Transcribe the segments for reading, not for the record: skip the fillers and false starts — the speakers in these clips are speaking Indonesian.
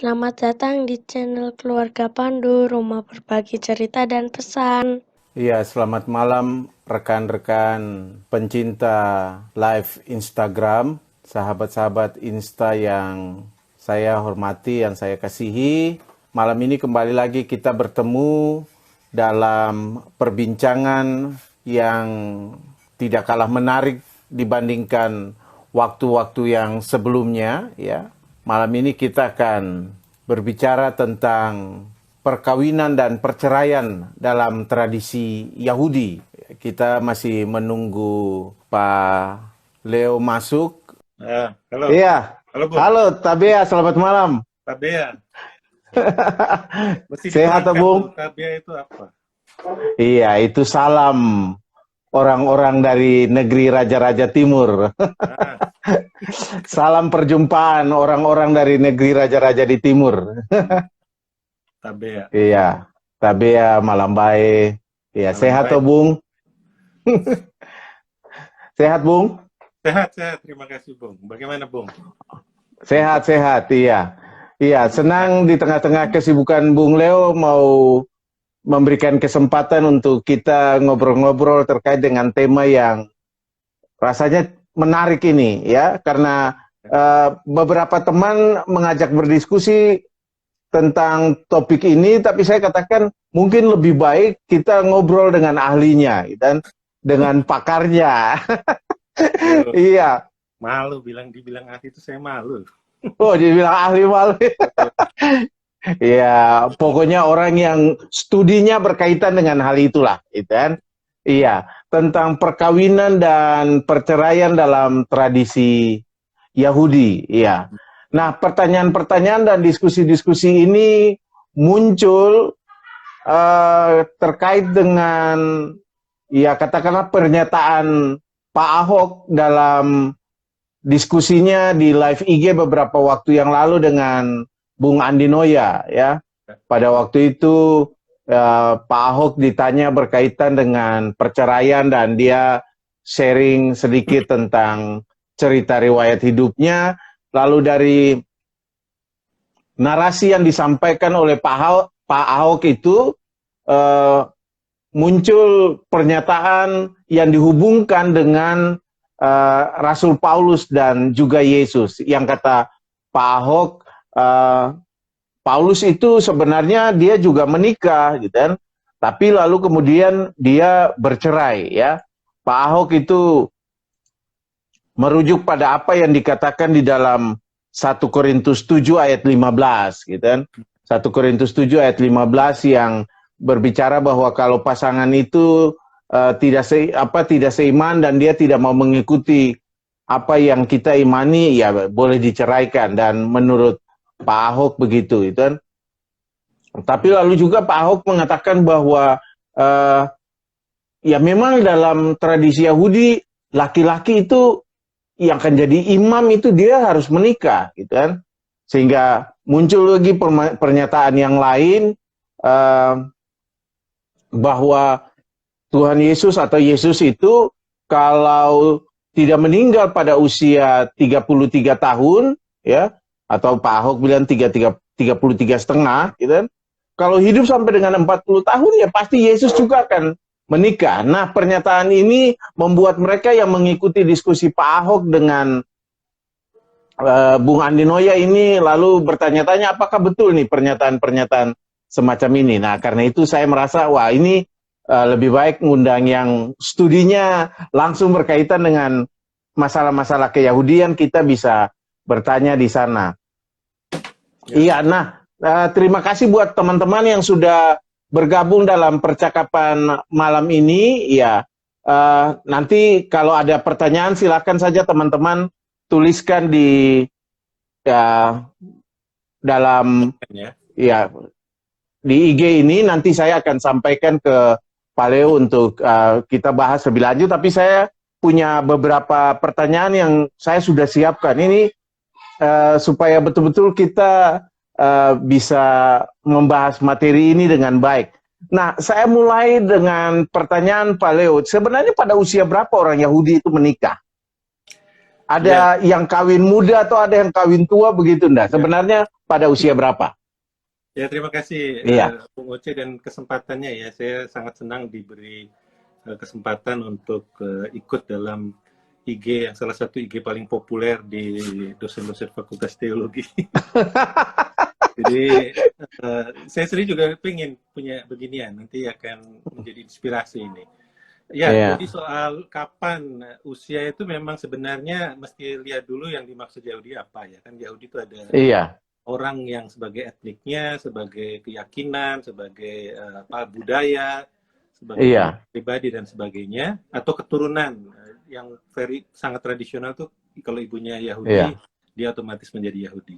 Selamat datang di channel Keluarga Pandu, rumah berbagi cerita dan pesan. Iya, selamat malam rekan-rekan pencinta live Instagram, sahabat-sahabat Insta yang saya hormati, yang saya kasihi. Malam ini kembali lagi kita bertemu dalam perbincangan yang tidak kalah menarik dibandingkan waktu-waktu yang sebelumnya, ya. Malam ini kita akan berbicara tentang perkawinan dan perceraian dalam tradisi Yahudi. Kita masih menunggu Pak Leo masuk. Halo. Iya. Halo, Bung. Halo, Tabea, selamat malam. Tabea. Mesti Sehat, diterangkan Bung? tuh, Tabea itu apa? Iya, itu salam orang-orang dari negeri Raja-Raja Timur. Ah, Salam perjumpaan orang-orang dari negeri Raja-Raja di Timur. Tabea. Iya, Tabea, malam baik. Iya, Malam sehat baik. toh, Bung? Sehat, Bung? Sehat. Terima kasih, Bung. Bagaimana, Bung? Sehat, iya. Iya, senang di tengah-tengah kesibukan Bung Leo mau memberikan kesempatan untuk kita ngobrol-ngobrol terkait dengan tema yang rasanya menarik ini, ya, karena beberapa teman mengajak berdiskusi tentang topik ini, tapi saya katakan mungkin lebih baik kita ngobrol dengan ahlinya, dan dengan pakarnya. Iya. Malu dibilang ahli itu saya malu. Oh, dibilang ahli malu. Ya, pokoknya orang yang studinya berkaitan dengan hal itulah, gitu kan? Iya, tentang perkawinan dan perceraian dalam tradisi Yahudi, iya. Nah, pertanyaan-pertanyaan dan diskusi-diskusi ini muncul terkait dengan, ya, katakanlah pernyataan Pak Ahok dalam diskusinya di live IG beberapa waktu yang lalu dengan Bung Andi Noya, ya. Pada waktu itu Pak Ahok ditanya berkaitan dengan perceraian dan dia sharing sedikit tentang cerita riwayat hidupnya. Lalu dari narasi yang disampaikan oleh Pak Ahok itu muncul pernyataan yang dihubungkan dengan Rasul Paulus dan juga Yesus, yang kata Pak Ahok, Paulus itu sebenarnya dia juga menikah, gitu kan? Tapi lalu kemudian dia bercerai, ya. Pak Ahok itu merujuk pada apa yang dikatakan di dalam 1 Korintus 7 ayat 15, gitu kan? 1 Korintus 7 ayat 15 yang berbicara bahwa kalau pasangan itu tidak seiman dan dia tidak mau mengikuti apa yang kita imani, ya boleh diceraikan. Dan menurut Pak Ahok begitu, itu kan. Tapi lalu juga Pak Ahok mengatakan bahwa ya memang dalam tradisi Yahudi laki-laki itu yang akan jadi imam itu dia harus menikah, gitu kan. Sehingga muncul lagi pernyataan yang lain bahwa Tuhan Yesus atau Yesus itu kalau tidak meninggal pada usia 33 tahun, ya, atau Pak Ahok bilang 33 setengah, gitu kan. Kalau hidup sampai dengan 40 tahun, ya pasti Yesus juga akan menikah. Nah, pernyataan ini membuat mereka yang mengikuti diskusi Pak Ahok dengan Bung Andi Noya ini lalu bertanya-tanya apakah betul nih pernyataan-pernyataan semacam ini. Nah, karena itu saya merasa, wah, ini lebih baik ngundang yang studinya langsung berkaitan dengan masalah-masalah keyahudian, kita bisa bertanya di sana. Iya, nah, terima kasih buat teman-teman yang sudah bergabung dalam percakapan malam ini. Ya, nanti kalau ada pertanyaan silakan saja teman-teman tuliskan di dalam ya di IG ini, nanti saya akan sampaikan ke Pak Leo untuk kita bahas lebih lanjut. Tapi saya punya beberapa pertanyaan yang saya sudah siapkan ini supaya betul-betul kita bisa membahas materi ini dengan baik. Nah, saya mulai dengan pertanyaan Pak Leo. Sebenarnya pada usia berapa orang Yahudi itu menikah? Ada yang kawin muda atau ada yang kawin tua begitu enggak? Sebenarnya pada usia berapa? Ya, terima kasih Iya, Bung Oce dan kesempatannya ya. Saya sangat senang diberi kesempatan untuk ikut dalam IG yang salah satu IG paling populer di dosen-dosen Fakultas Teologi. Jadi saya sendiri juga pengen punya beginian, nanti akan menjadi inspirasi ini. Ya, iya, jadi soal kapan usia itu memang sebenarnya mesti lihat dulu yang dimaksud Yahudi apa ya. Kan Yahudi itu ada iya, orang yang sebagai etniknya, sebagai keyakinan, sebagai budaya, sebagai iya, pribadi dan sebagainya, atau keturunan yang sangat tradisional tuh kalau ibunya Yahudi, iya, dia otomatis menjadi Yahudi.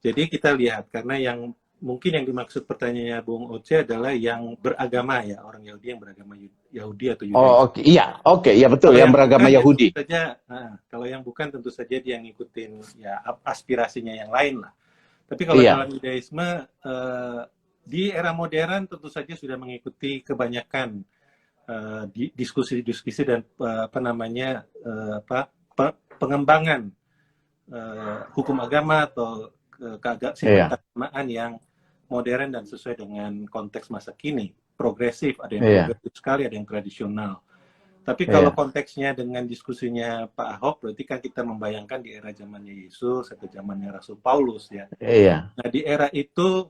Jadi kita lihat karena yang mungkin yang dimaksud pertanyaannya Bung Oce adalah yang beragama ya, orang Yahudi yang beragama Yahudi atau oh Yudaisme. oke, iya, oke, ya betul, Kalau yang yang beragama bukan ya tentu Yahudi. saja, kalau yang bukan tentu saja dia ngikutin ya aspirasinya yang lain lah. Tapi kalau Iya, dalam Yudaisme di era modern tentu saja sudah mengikuti kebanyakan diskusi-diskusi dan pengembangan hukum agama atau sistem iya, keagamaan yang modern dan sesuai dengan konteks masa kini. Progresif, ada yang iya, progresif sekali, ada yang tradisional. Tapi kalau iya, konteksnya dengan diskusinya Pak Ahok, berarti kan kita membayangkan di era zamannya Yesus atau zamannya Rasul Paulus ya. iya, Nah di era itu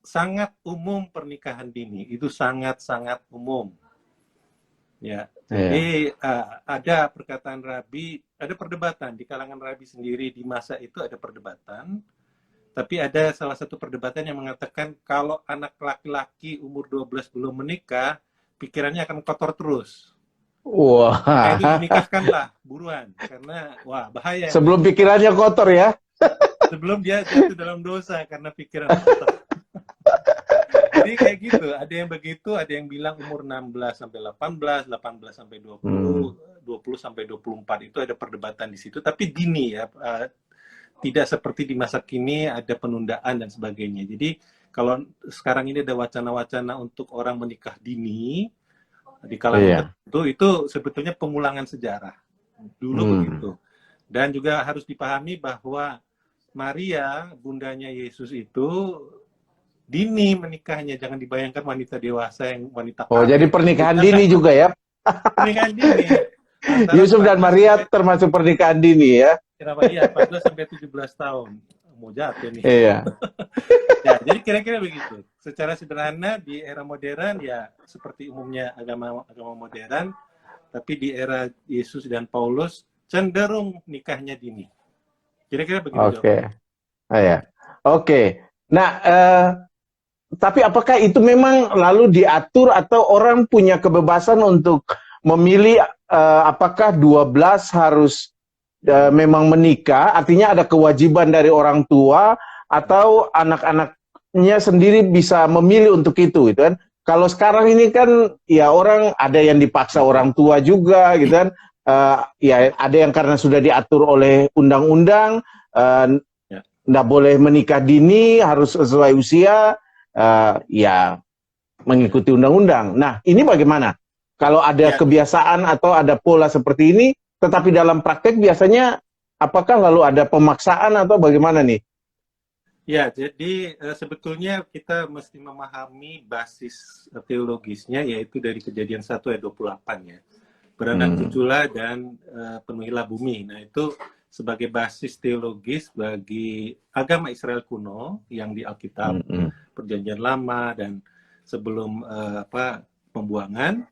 sangat umum pernikahan dini, itu sangat-sangat umum. Ya, iya, jadi ada perkataan Rabi, ada perdebatan di kalangan Rabi sendiri di masa itu ada perdebatan, tapi ada salah satu perdebatan yang mengatakan kalau anak laki-laki umur 12 belum menikah, pikirannya akan kotor terus. Nah, itu wah, dinikahkanlah buruan karena wah bahaya yang sebelum dinikah pikirannya kotor ya. sebelum dia jatuh dalam dosa karena pikiran kotor. Jadi kayak gitu, ada yang begitu, ada yang bilang umur 16 sampai 18, 18 sampai 20, 20 sampai 24 itu ada perdebatan di situ, tapi dini ya, tidak seperti di masa kini ada penundaan dan sebagainya. Jadi kalau sekarang ini ada wacana-wacana untuk orang menikah dini di kalangan Iya, tertentu itu sebetulnya pengulangan sejarah. Dulu begitu. Dan juga harus dipahami bahwa Maria, bundanya Yesus itu dini menikahnya, jangan dibayangkan wanita dewasa yang wanita oh jadi karir. pernikahan dini juga ya. Pernikahan dini antara Yusuf dan 14 Maria sampai termasuk pernikahan dini ya. kenapa iya 14 sampai 17 tahun. Mau jatuh nih. Iya, Ya, jadi kira-kira begitu. Secara sederhana di era modern ya seperti umumnya agama modern, tapi di era Yesus dan Paulus cenderung nikahnya dini. Kira-kira begitu oke, jawabannya. iya, oke. Nah, tapi apakah itu memang lalu diatur atau orang punya kebebasan untuk memilih apakah 12 harus memang menikah, artinya ada kewajiban dari orang tua atau anak-anaknya sendiri bisa memilih untuk itu gitu kan. Kalau sekarang ini kan ya orang ada yang dipaksa orang tua juga gitu kan. Ya ada yang karena sudah diatur oleh undang-undang Ya. nggak boleh menikah dini, harus sesuai usia, ya mengikuti undang-undang. Nah, ini bagaimana? Kalau ada Ya, kebiasaan atau ada pola seperti ini, tetapi dalam praktek biasanya apakah lalu ada pemaksaan atau bagaimana nih? ya, jadi sebetulnya kita mesti memahami basis teologisnya yaitu dari Kejadian 1 ayat 28 ya. Beranak cuculah dan penuhilah bumi. Nah, itu sebagai basis teologis bagi agama Israel kuno yang di Alkitab, Perjanjian Lama dan sebelum pembuangan,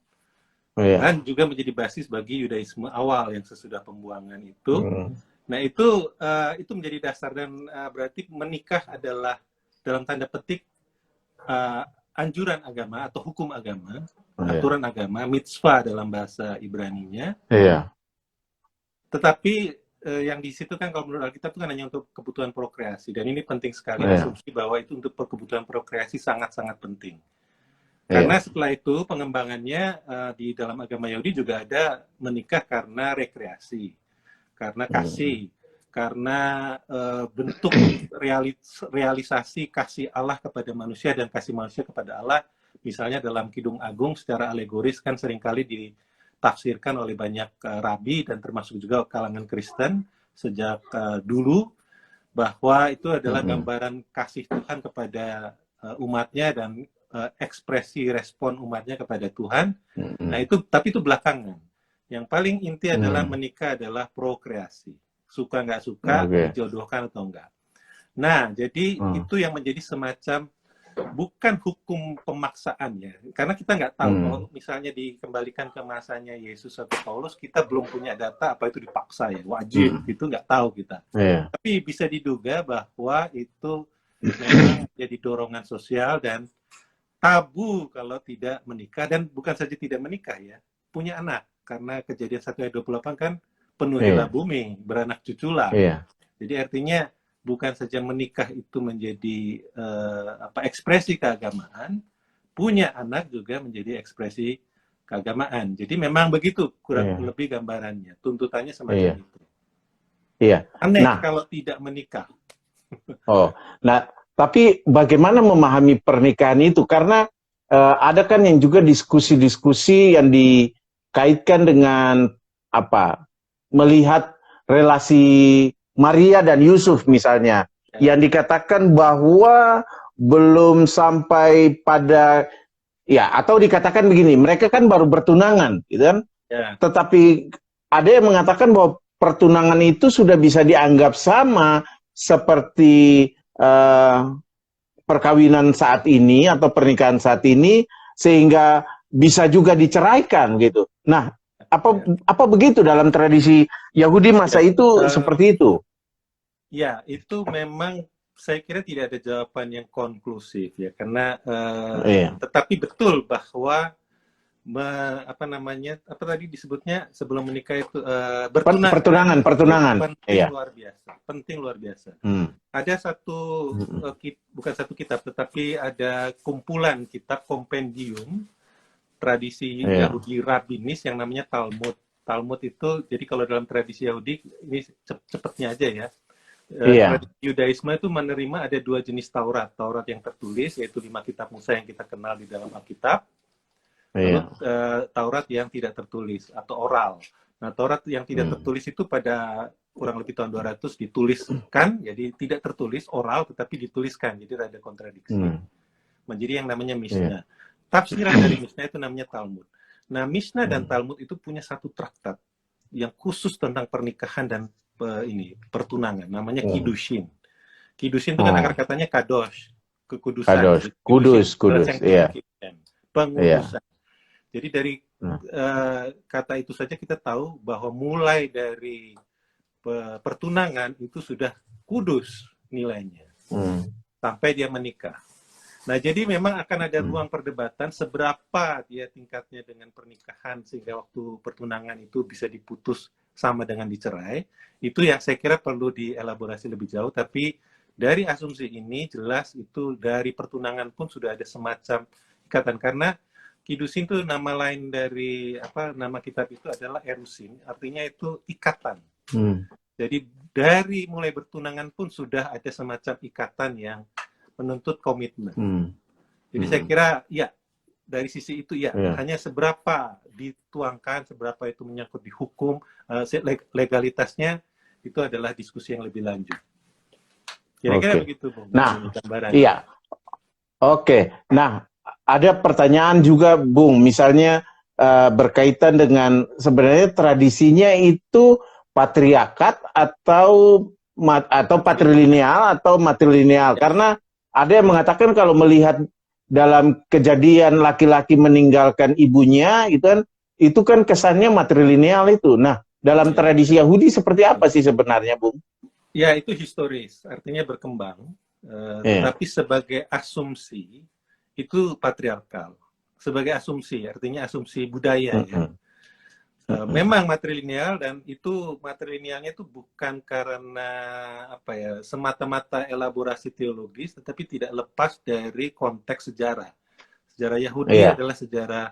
dan juga menjadi basis bagi Yudaisme awal yang sesudah pembuangan itu. Nah, itu menjadi dasar dan berarti menikah adalah dalam tanda petik anjuran agama atau hukum agama, aturan agama, mitzvah dalam bahasa Ibraninya. Iya. Tetapi yang di situ kan kalau menurut Alkitab itu kan hanya untuk kebutuhan prokreasi, dan ini penting sekali asumsi bahwa itu untuk kebutuhan prokreasi sangat-sangat penting. Karena setelah itu pengembangannya di dalam agama Yahudi juga ada menikah karena rekreasi, karena kasih, karena bentuk realisasi kasih Allah kepada manusia dan kasih manusia kepada Allah. Misalnya dalam Kidung Agung secara alegoris kan seringkali ditafsirkan oleh banyak rabi dan termasuk juga kalangan Kristen sejak dulu bahwa itu adalah gambaran kasih Tuhan kepada umatnya dan ekspresi respon umatnya kepada Tuhan. Nah itu, tapi itu belakangan. Yang paling inti adalah menikah adalah prokreasi. Suka nggak suka, dijodohkan atau enggak. Nah, jadi itu yang menjadi semacam bukan hukum pemaksaan ya, karena kita nggak tahu kalau misalnya dikembalikan ke masanya Yesus atau Paulus, kita belum punya data apa itu dipaksa ya, wajib, itu nggak tahu kita. Tapi bisa diduga bahwa itu memang jadi dorongan sosial dan tabu kalau tidak menikah, dan bukan saja tidak menikah ya, punya anak, karena Kejadian 1 ayat 28 kan penuhilah bumi, beranak cuculah. Jadi artinya bukan saja menikah itu menjadi ekspresi keagamaan, punya anak juga menjadi ekspresi keagamaan. Jadi memang begitu kurang lebih gambarannya. Tuntutannya semacam itu. Aneh kalau tidak menikah. Nah, tapi bagaimana memahami pernikahan itu? Karena ada kan yang juga diskusi-diskusi yang dikaitkan dengan melihat relasi Maria dan Yusuf misalnya, yang dikatakan bahwa belum sampai pada, atau dikatakan begini, mereka kan baru bertunangan, gitu kan? Tetapi ada yang mengatakan bahwa pertunangan itu sudah bisa dianggap sama seperti perkawinan saat ini atau pernikahan saat ini, sehingga bisa juga diceraikan gitu. Nah, apa begitu dalam tradisi Yahudi masa itu seperti itu? Ya, itu memang saya kira tidak ada jawaban yang konklusif ya, karena tetapi betul bahwa apa tadi disebutnya sebelum menikah itu pertunangan penting luar biasa. Ada bukan satu kitab, tetapi ada kumpulan kitab kompendium tradisi Yahudi rabbinis yang namanya Talmud. Talmud itu, jadi kalau dalam tradisi Yahudi, ini cepatnya aja ya, tradisi Yudaisme itu menerima ada 2 jenis Taurat. Taurat yang tertulis, yaitu 5 kitab Musa yang kita kenal di dalam Alkitab. Lalu Taurat yang tidak tertulis atau oral. Nah, Taurat yang tidak tertulis itu pada kurang lebih tahun 200 dituliskan, jadi tidak tertulis oral tetapi dituliskan, jadi ada kontradiksi. Menjadi yang namanya Mishnah. Tafsiran dari Mishnah itu namanya Talmud. Nah, Mishnah dan Talmud itu punya satu traktat yang khusus tentang pernikahan dan pertunangan, namanya Kiddushin. Kiddushin itu kan akar katanya kadosh, kekudusan. Kudus, pengudusan. Jadi dari kata itu saja kita tahu bahwa mulai dari pertunangan itu sudah kudus nilainya sampai dia menikah. Nah, jadi memang akan ada ruang perdebatan seberapa dia tingkatnya dengan pernikahan sehingga waktu pertunangan itu bisa diputus sama dengan dicerai. Itu yang saya kira perlu dielaborasi lebih jauh, tapi dari asumsi ini jelas itu dari pertunangan pun sudah ada semacam ikatan, karena Kiddushin itu nama lain dari nama kitab itu adalah erusin, artinya itu ikatan. Jadi dari mulai bertunangan pun sudah ada semacam ikatan yang menuntut komitmen. Jadi saya kira dari sisi itu hanya seberapa dituangkan, seberapa itu menyangkut di hukum, legalitasnya itu adalah diskusi yang lebih lanjut. Kira-kira begitu, Bung. Nah, Nah, ada pertanyaan juga, Bung, misalnya berkaitan dengan sebenarnya tradisinya itu patriarkat atau patrilineal atau matrilineal, karena ada yang mengatakan kalau melihat dalam kejadian laki-laki meninggalkan ibunya itu kan kesannya matrilineal itu. Nah, dalam tradisi Yahudi seperti apa sih sebenarnya, Bung? Ya, itu historis, artinya berkembang, tapi sebagai asumsi itu patriarkal. Sebagai asumsi, artinya asumsi budaya ya. Memang matrilineal, dan itu matrilinealnya itu bukan karena semata-mata elaborasi teologis, tetapi tidak lepas dari konteks sejarah. Sejarah Yahudi adalah sejarah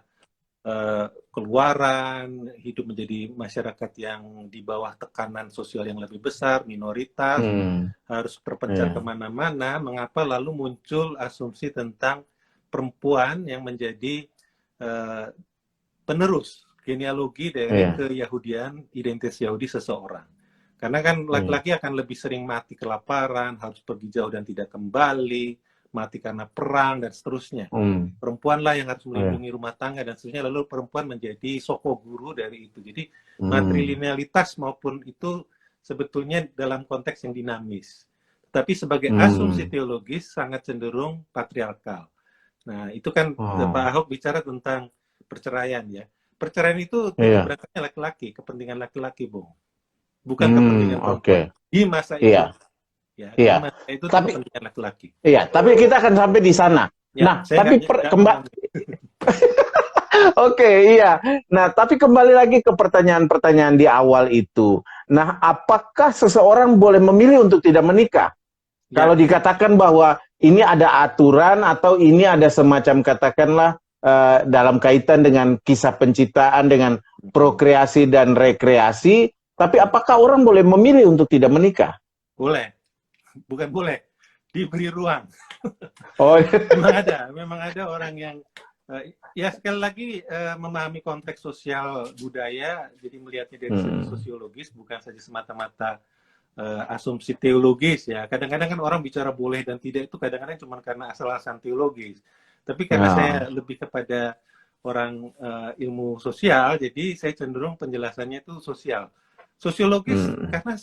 keluaran, hidup menjadi masyarakat yang di bawah tekanan sosial yang lebih besar, minoritas, harus terpencar kemana-mana. Mengapa lalu muncul asumsi tentang perempuan yang menjadi penerus genealogi dari keyahudian, identitas Yahudi seseorang. Karena kan laki-laki akan lebih sering mati kelaparan, harus pergi jauh dan tidak kembali, mati karena perang dan seterusnya. Perempuanlah yang harus melindungi rumah tangga dan seterusnya, lalu perempuan menjadi soko guru dari itu. Jadi matrilinealitas maupun itu sebetulnya dalam konteks yang dinamis. Tapi sebagai asumsi teologis sangat cenderung patriarkal. Nah, itu kan Pak Ahok bicara tentang perceraian ya. Perceraian itu berangkatnya laki-laki, kepentingan laki-laki, Bung. Bukan kepentingan perempuan. Di masa itu. Ya, di masa itu kepentingan laki-laki. Iya, tapi kita akan sampai di sana. Ya, tapi kembali. Oke, iya. Nah, tapi kembali lagi ke pertanyaan-pertanyaan di awal itu. Nah, apakah seseorang boleh memilih untuk tidak menikah? Kalau dikatakan bahwa ini ada aturan atau ini ada semacam katakanlah dalam kaitan dengan kisah penciptaan, dengan prokreasi dan rekreasi, tapi apakah orang boleh memilih untuk tidak menikah? Boleh. Bukan boleh. Diberi ruang. Oh, memang ada orang yang ya sekali lagi memahami konteks sosial budaya, jadi melihatnya dari segi sosiologis, bukan saja semata-mata asumsi teologis ya. Kadang-kadang kan orang bicara boleh dan tidak itu kadang-kadang cuma karena asal-asalan teologis. Tapi karena saya lebih kepada orang ilmu sosial, jadi saya cenderung penjelasannya itu sosiologis karena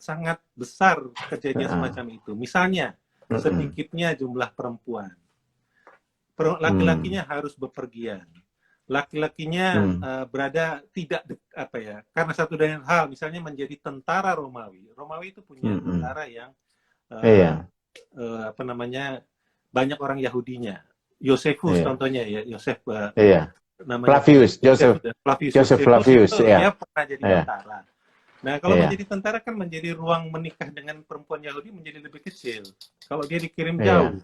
sangat besar kejadian semacam itu. Misalnya sedikitnya jumlah perempuan, laki-lakinya harus bepergian, laki-lakinya berada tidak karena satu dan hal, misalnya menjadi tentara Romawi. Romawi itu punya tentara yang banyak orang Yahudinya. Josephus contohnya ya, namanya Joseph Flavius, dia pernah jadi tentara. Nah, kalau menjadi tentara kan menjadi ruang menikah dengan perempuan Yahudi menjadi lebih kecil. Kalau dia dikirim jauh,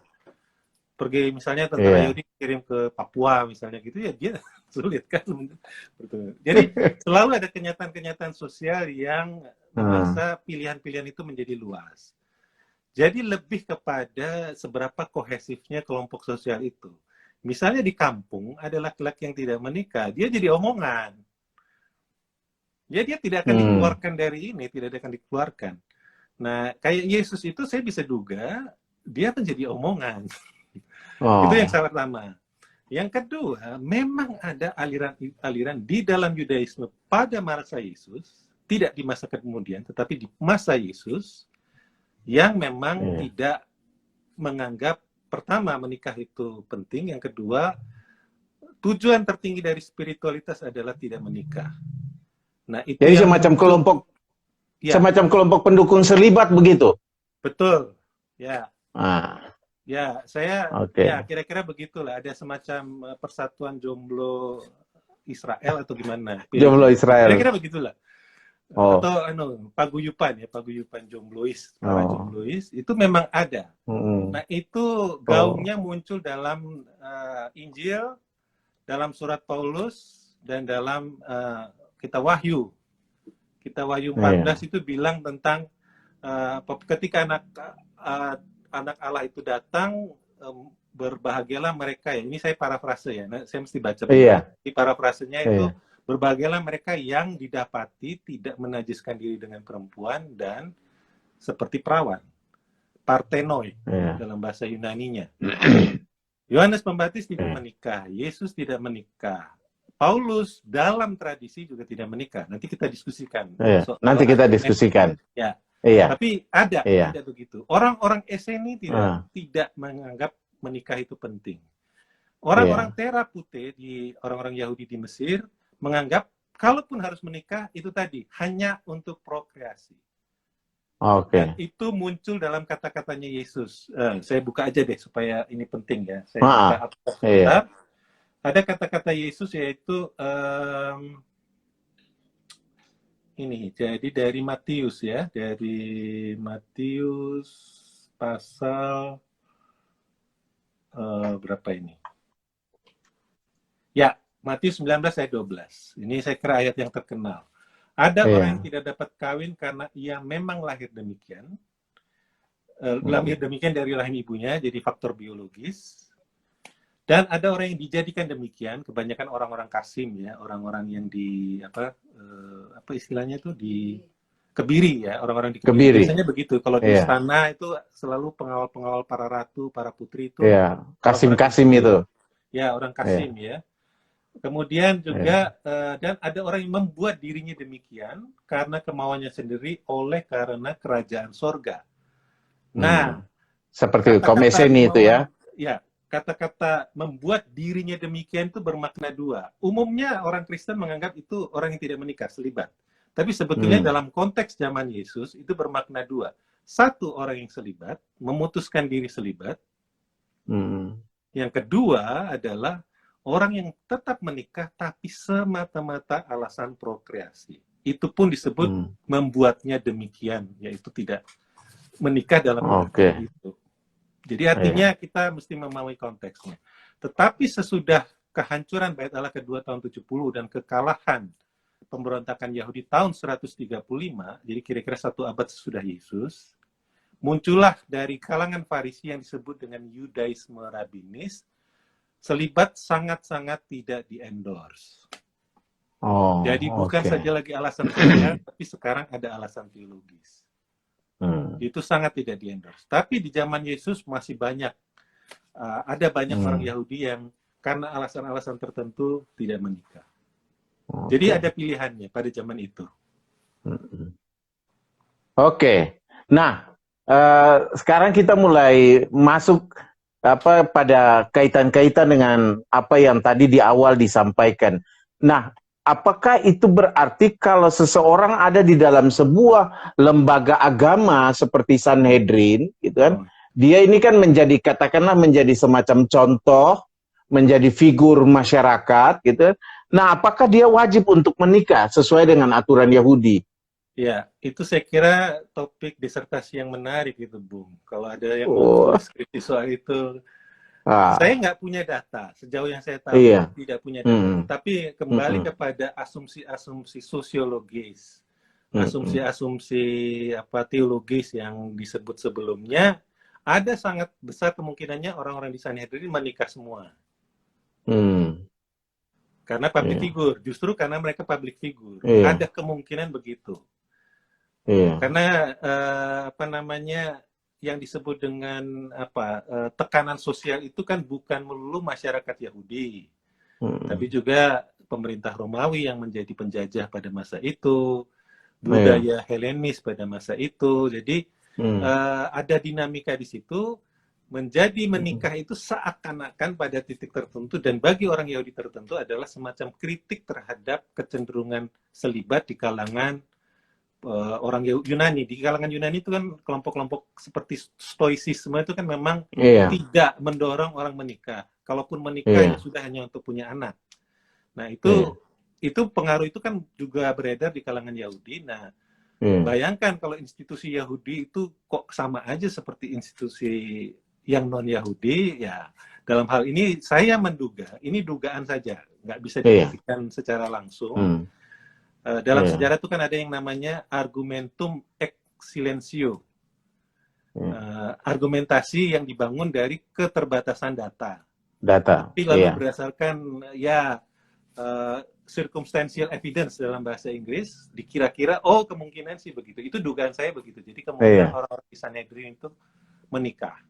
pergi misalnya tentara Yahudi dikirim ke Papua misalnya gitu, ya dia sulit kan. Jadi selalu ada kenyataan-kenyataan sosial yang merasa pilihan-pilihan itu menjadi luas. Jadi lebih kepada seberapa kohesifnya kelompok sosial itu. Misalnya di kampung ada laki-laki yang tidak menikah, dia jadi omongan. Ya dia tidak akan dikeluarkan dari ini, tidak akan dikeluarkan. Nah, kayak Yesus itu saya bisa duga dia menjadi omongan. Itu yang pertama. Yang kedua, memang ada aliran di dalam Yudaisme pada masa Yesus, tidak di masa kemudian, tetapi di masa Yesus, yang memang tidak menganggap pertama menikah itu penting, yang kedua tujuan tertinggi dari spiritualitas adalah tidak menikah. Nah, itu jadi semacam kelompok pendukung serlibat begitu. Betul, ya. Ya, saya ya kira-kira begitulah. Ada semacam persatuan jomblo Israel atau gimana? Jomblo Israel. Kira-kira begitulah. Atau paguyupan jomblois, para jomblois itu memang ada. Nah, itu gaungnya muncul dalam Injil, dalam surat Paulus dan dalam Kitab Wahyu 14 itu bilang tentang ketika anak Allah itu datang, berbahagialah mereka ya. Ini saya parafrase ya. Nah, saya mesti baca. Di parafrasenya itu berbahagialah mereka yang didapati tidak menajiskan diri dengan perempuan dan seperti perawan. Partenoi dalam bahasa Yunaninya. Yohanes Pembaptis tidak menikah, Yesus tidak menikah. Paulus dalam tradisi juga tidak menikah. Nanti kita diskusikan. Nanti kita diskusikan. Ya. Tapi ada begitu. Orang-orang Eseni tidak menganggap menikah itu penting. Orang-orang Terapute di orang-orang Yahudi di Mesir menganggap kalaupun harus menikah itu tadi hanya untuk prokreasi. Dan itu muncul dalam kata-katanya Yesus. Saya buka aja deh supaya ini penting ya. Saya buka ada kata-kata Yesus yaitu ini. Jadi dari Matius ya, dari Matius pasal berapa ini? Ya, Matius 19 ayat 12. Ini saya kira ayat yang terkenal. Ada orang yang tidak dapat kawin karena ia memang lahir demikian. Lahir demikian dari rahim ibunya, jadi faktor biologis. Dan ada orang yang dijadikan demikian, kebanyakan orang-orang Kasim ya, orang-orang yang di apa istilahnya itu Kebiri ya, orang-orang di Kebiri. Kebiri. Biasanya begitu. Kalau di Iya. istana itu selalu pengawal-pengawal para ratu, para putri itu Iya. orang-orang Kasim-Kasim Kebiri. itu. Ya, orang Iya. Kasim ya. Kemudian Iya. juga dan ada orang yang membuat dirinya demikian karena kemauannya sendiri karena kerajaan sorga. Nah, seperti kaum kata-kata Eseni itu ya. ya, kata-kata membuat dirinya demikian itu bermakna dua. Umumnya orang Kristen menganggap itu orang yang tidak menikah, selibat. Tapi sebetulnya dalam konteks zaman Yesus itu bermakna dua. Satu, orang yang selibat, memutuskan diri selibat. Yang kedua adalah orang yang tetap menikah tapi semata-mata alasan prokreasi. Itu pun disebut membuatnya demikian, yaitu tidak menikah dalam arti itu. Jadi artinya kita mesti memahami konteksnya. Tetapi sesudah kehancuran Bait Allah kedua tahun 70 dan kekalahan pemberontakan Yahudi tahun 135, jadi kira-kira 1 abad sesudah Yesus, muncullah dari kalangan Farisi yang disebut dengan Yudaisme Rabbinis, selibat sangat-sangat tidak di-endorse. Jadi bukan saja lagi alasan sosial, tapi sekarang ada alasan teologis. Itu sangat tidak di-endorse. Tapi di zaman Yesus masih banyak, ada banyak orang Yahudi yang karena alasan-alasan tertentu tidak menikah. Jadi ada pilihannya pada zaman itu. Nah, sekarang kita mulai masuk pada kaitan-kaitan dengan apa yang tadi di awal disampaikan. Nah, apakah itu berarti kalau seseorang ada di dalam sebuah lembaga agama seperti Sanhedrin, gitu kan? Dia ini kan menjadi, katakanlah menjadi semacam contoh, menjadi figur masyarakat, gitu. Nah, apakah dia wajib untuk menikah sesuai dengan aturan Yahudi? Ya, itu saya kira topik disertasi yang menarik itu, Bung. Kalau ada yang mau tulis skripsi soal itu, saya nggak punya data. Sejauh yang saya tahu, tidak punya data. Tapi kembali kepada asumsi-asumsi sosiologis, asumsi-asumsi teologis yang disebut sebelumnya, ada sangat besar kemungkinannya orang-orang di Sanhedrin menikah semua. Karena public figure, justru karena mereka public figure, ada kemungkinan begitu. Karena yang disebut dengan tekanan sosial itu kan bukan melulu masyarakat Yahudi, tapi juga pemerintah Romawi yang menjadi penjajah pada masa itu, budaya Helenis pada masa itu. Jadi ada dinamika di situ. Menjadi menikah itu seakan-akan pada titik tertentu dan bagi orang Yahudi tertentu adalah semacam kritik terhadap kecenderungan selibat di kalangan orang Yunani. Di kalangan Yunani itu kan kelompok-kelompok seperti stoicisme itu kan memang tidak mendorong orang menikah. Kalaupun menikah ya sudah hanya untuk punya anak. Nah itu pengaruh itu kan juga beredar di kalangan Yahudi. Nah bayangkan kalau institusi Yahudi itu kok sama aja seperti institusi yang non-Yahudi, ya dalam hal ini saya menduga, ini dugaan saja, nggak bisa dibuktikan secara langsung. Dalam sejarah itu kan ada yang namanya argumentum ex silentio, argumentasi yang dibangun dari keterbatasan data. Tapi lalu berdasarkan circumstantial evidence dalam bahasa Inggris, dikira-kira kemungkinan sih begitu. Itu dugaan saya begitu. Jadi kemungkinan orang-orang di Sanhedrin itu menikah.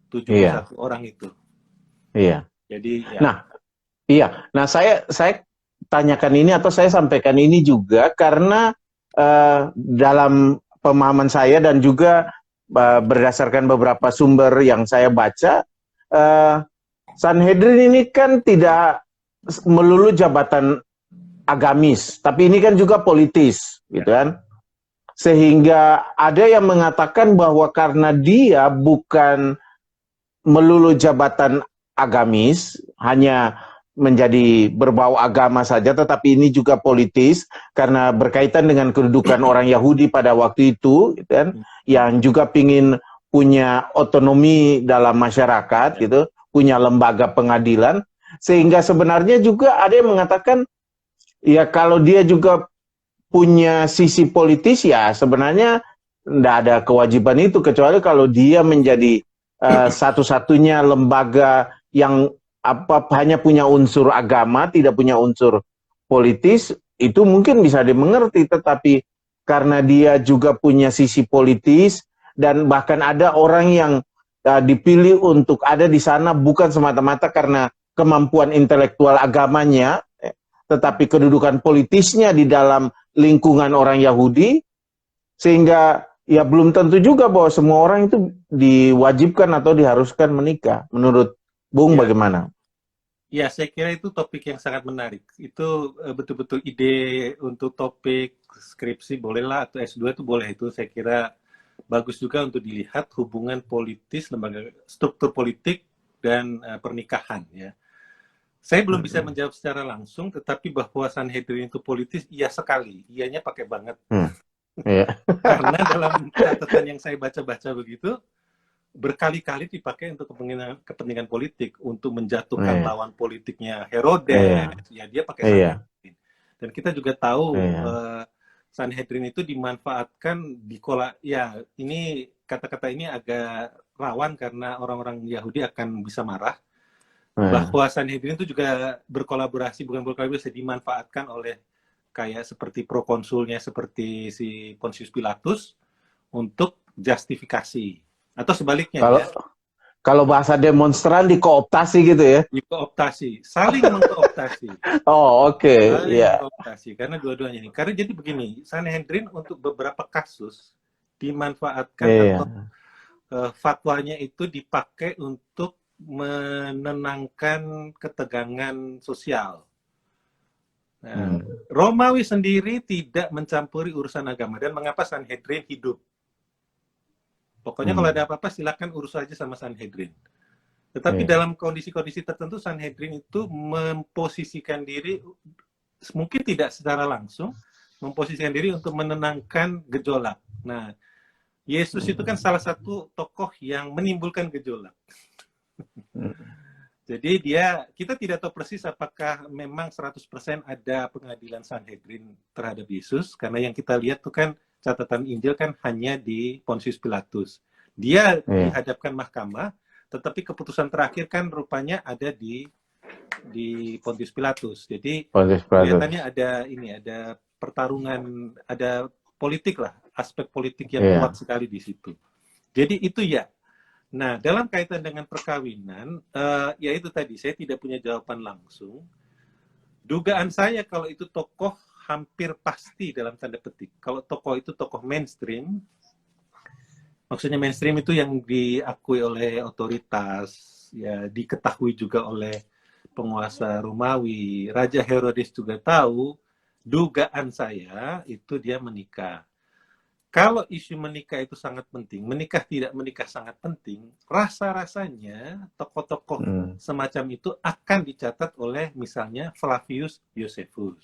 71 orang itu. Jadi Nah, saya tanyakan ini atau saya sampaikan ini juga karena dalam pemahaman saya dan juga berdasarkan beberapa sumber yang saya baca, Sanhedrin ini kan tidak melulu jabatan agamis, tapi ini kan juga politis, gitu kan? Sehingga ada yang mengatakan bahwa karena dia bukan melulu jabatan agamis, hanya menjadi berbau agama saja, tetapi ini juga politis, karena berkaitan dengan kedudukan orang Yahudi pada waktu itu, gitu kan, yang juga ingin punya otonomi dalam masyarakat, gitu, punya lembaga pengadilan, sehingga sebenarnya juga ada yang mengatakan, ya kalau dia juga punya sisi politis, ya sebenarnya tidak ada kewajiban itu, kecuali kalau dia menjadi satu-satunya lembaga yang hanya punya unsur agama, tidak punya unsur politis, itu mungkin bisa dimengerti. Tetapi karena dia juga punya sisi politis, dan bahkan ada orang yang dipilih untuk ada di sana bukan semata-mata karena kemampuan intelektual agamanya, tetapi kedudukan politisnya di dalam lingkungan orang Yahudi, sehingga ya belum tentu juga bahwa semua orang itu diwajibkan atau diharuskan menikah. Menurut Bung bagaimana? Ya, saya kira itu topik yang sangat menarik. Itu betul-betul ide untuk topik skripsi bolehlah, atau S2 itu boleh. Itu saya kira bagus juga untuk dilihat hubungan politis, lembaga struktur politik dan pernikahan. Ya, saya belum bisa menjawab secara langsung, tetapi bahwa Sanhedrin itu politis, iya sekali. Iyanya pakai banget. Karena dalam catatan yang saya baca-baca begitu, berkali-kali dipakai untuk kepentingan politik, untuk menjatuhkan lawan politiknya Herodes. Ya, dia pakai Sanhedrin. Dan kita juga tahu Sanhedrin itu dimanfaatkan ya, ini kata-kata ini agak rawan karena orang-orang Yahudi akan bisa marah. Bahwa Sanhedrin itu juga dimanfaatkan oleh kayak seperti prokonsulnya, seperti si Pontius Pilatus untuk justifikasi. Atau sebaliknya, kalau bahasa demonstran dikooptasi gitu ya? Dikooptasi, saling mengkooptasi. Oh, oke. Saling mengkooptasi, karena dua-duanya ini. Karena jadi begini, Sanhedrin untuk beberapa kasus dimanfaatkan atau fatwanya itu dipakai untuk menenangkan ketegangan sosial. Nah, Romawi sendiri tidak mencampuri urusan agama. Dan mengapa Sanhedrin hidup? Pokoknya kalau ada apa-apa silakan urus aja sama Sanhedrin. Tetapi dalam kondisi-kondisi tertentu Sanhedrin itu memposisikan diri, mungkin tidak secara langsung, memposisikan diri untuk menenangkan gejolak. Nah, Yesus itu kan salah satu tokoh yang menimbulkan gejolak. Jadi kita tidak tahu persis apakah memang 100% ada pengadilan Sanhedrin terhadap Yesus, karena yang kita lihat itu kan catatan Injil kan hanya di Pontius Pilatus. Dia dihadapkan mahkamah, tetapi keputusan terakhir kan rupanya ada di Pontius Pilatus. Jadi kelihatannya ada pertarungan, ada politik lah, aspek politik yang kuat sekali di situ. Jadi itu ya. Nah, dalam kaitan dengan perkawinan, ya itu tadi, saya tidak punya jawaban langsung. Dugaan saya kalau itu tokoh hampir pasti dalam tanda petik. Kalau tokoh itu tokoh mainstream, maksudnya mainstream itu yang diakui oleh otoritas, ya diketahui juga oleh penguasa Romawi. Raja Herodes juga tahu, dugaan saya itu dia menikah. Kalau isu menikah itu sangat penting, menikah tidak menikah sangat penting, rasa-rasanya tokoh-tokoh semacam itu akan dicatat oleh misalnya Flavius Josephus.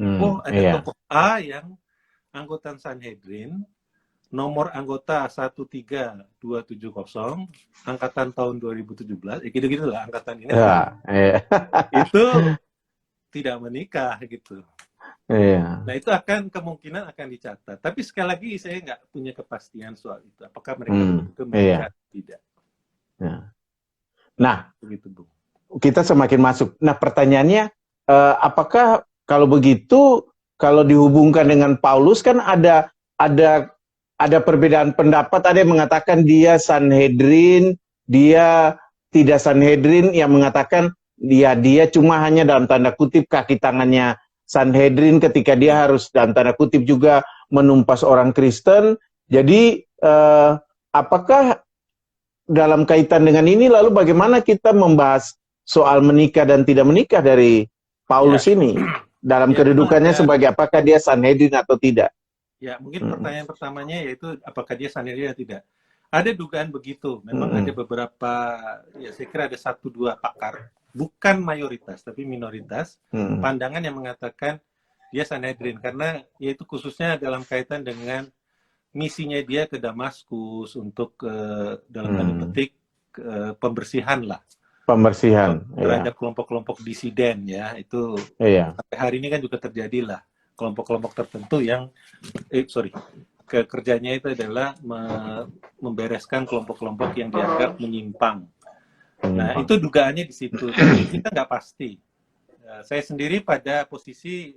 Ada tokoh A yang anggota Sanhedrin, nomor anggota 13270, angkatan tahun 2017, gitu-gitu lah angkatan ini. Itu tidak menikah gitu. Nah, itu kemungkinan akan dicatat. Tapi sekali lagi saya nggak punya kepastian soal itu. Apakah mereka betul menikah atau tidak. Nah, begitu, Bu. Kita semakin masuk. Nah, pertanyaannya, apakah kalau begitu, kalau dihubungkan dengan Paulus kan ada perbedaan pendapat, ada yang mengatakan dia Sanhedrin, dia tidak Sanhedrin, yang mengatakan dia cuma hanya dalam tanda kutip kaki tangannya Sanhedrin ketika dia harus dalam tanda kutip juga menumpas orang Kristen. Jadi apakah dalam kaitan dengan ini lalu bagaimana kita membahas soal menikah dan tidak menikah dari Paulus ini dalam kedudukannya sebagai apakah dia Sanhedrin atau tidak? Ya, mungkin pertanyaan pertamanya yaitu apakah dia Sanhedrin atau tidak. Ada dugaan begitu. Memang ada beberapa, ya saya kira ada 1-2 pakar, bukan mayoritas tapi minoritas, pandangan yang mengatakan dia Sanhedrin karena yaitu khususnya dalam kaitan dengan misinya dia ke Damaskus untuk dalam tanda petik pembersihan lah. Pembersihan terhadap kelompok-kelompok disiden ya, itu sampai hari ini kan juga terjadi lah kelompok-kelompok tertentu yang kerjanya itu adalah membereskan kelompok-kelompok yang dianggap menyimpang. Nah, itu dugaannya di situ. Tapi kita nggak pasti. Saya sendiri pada posisi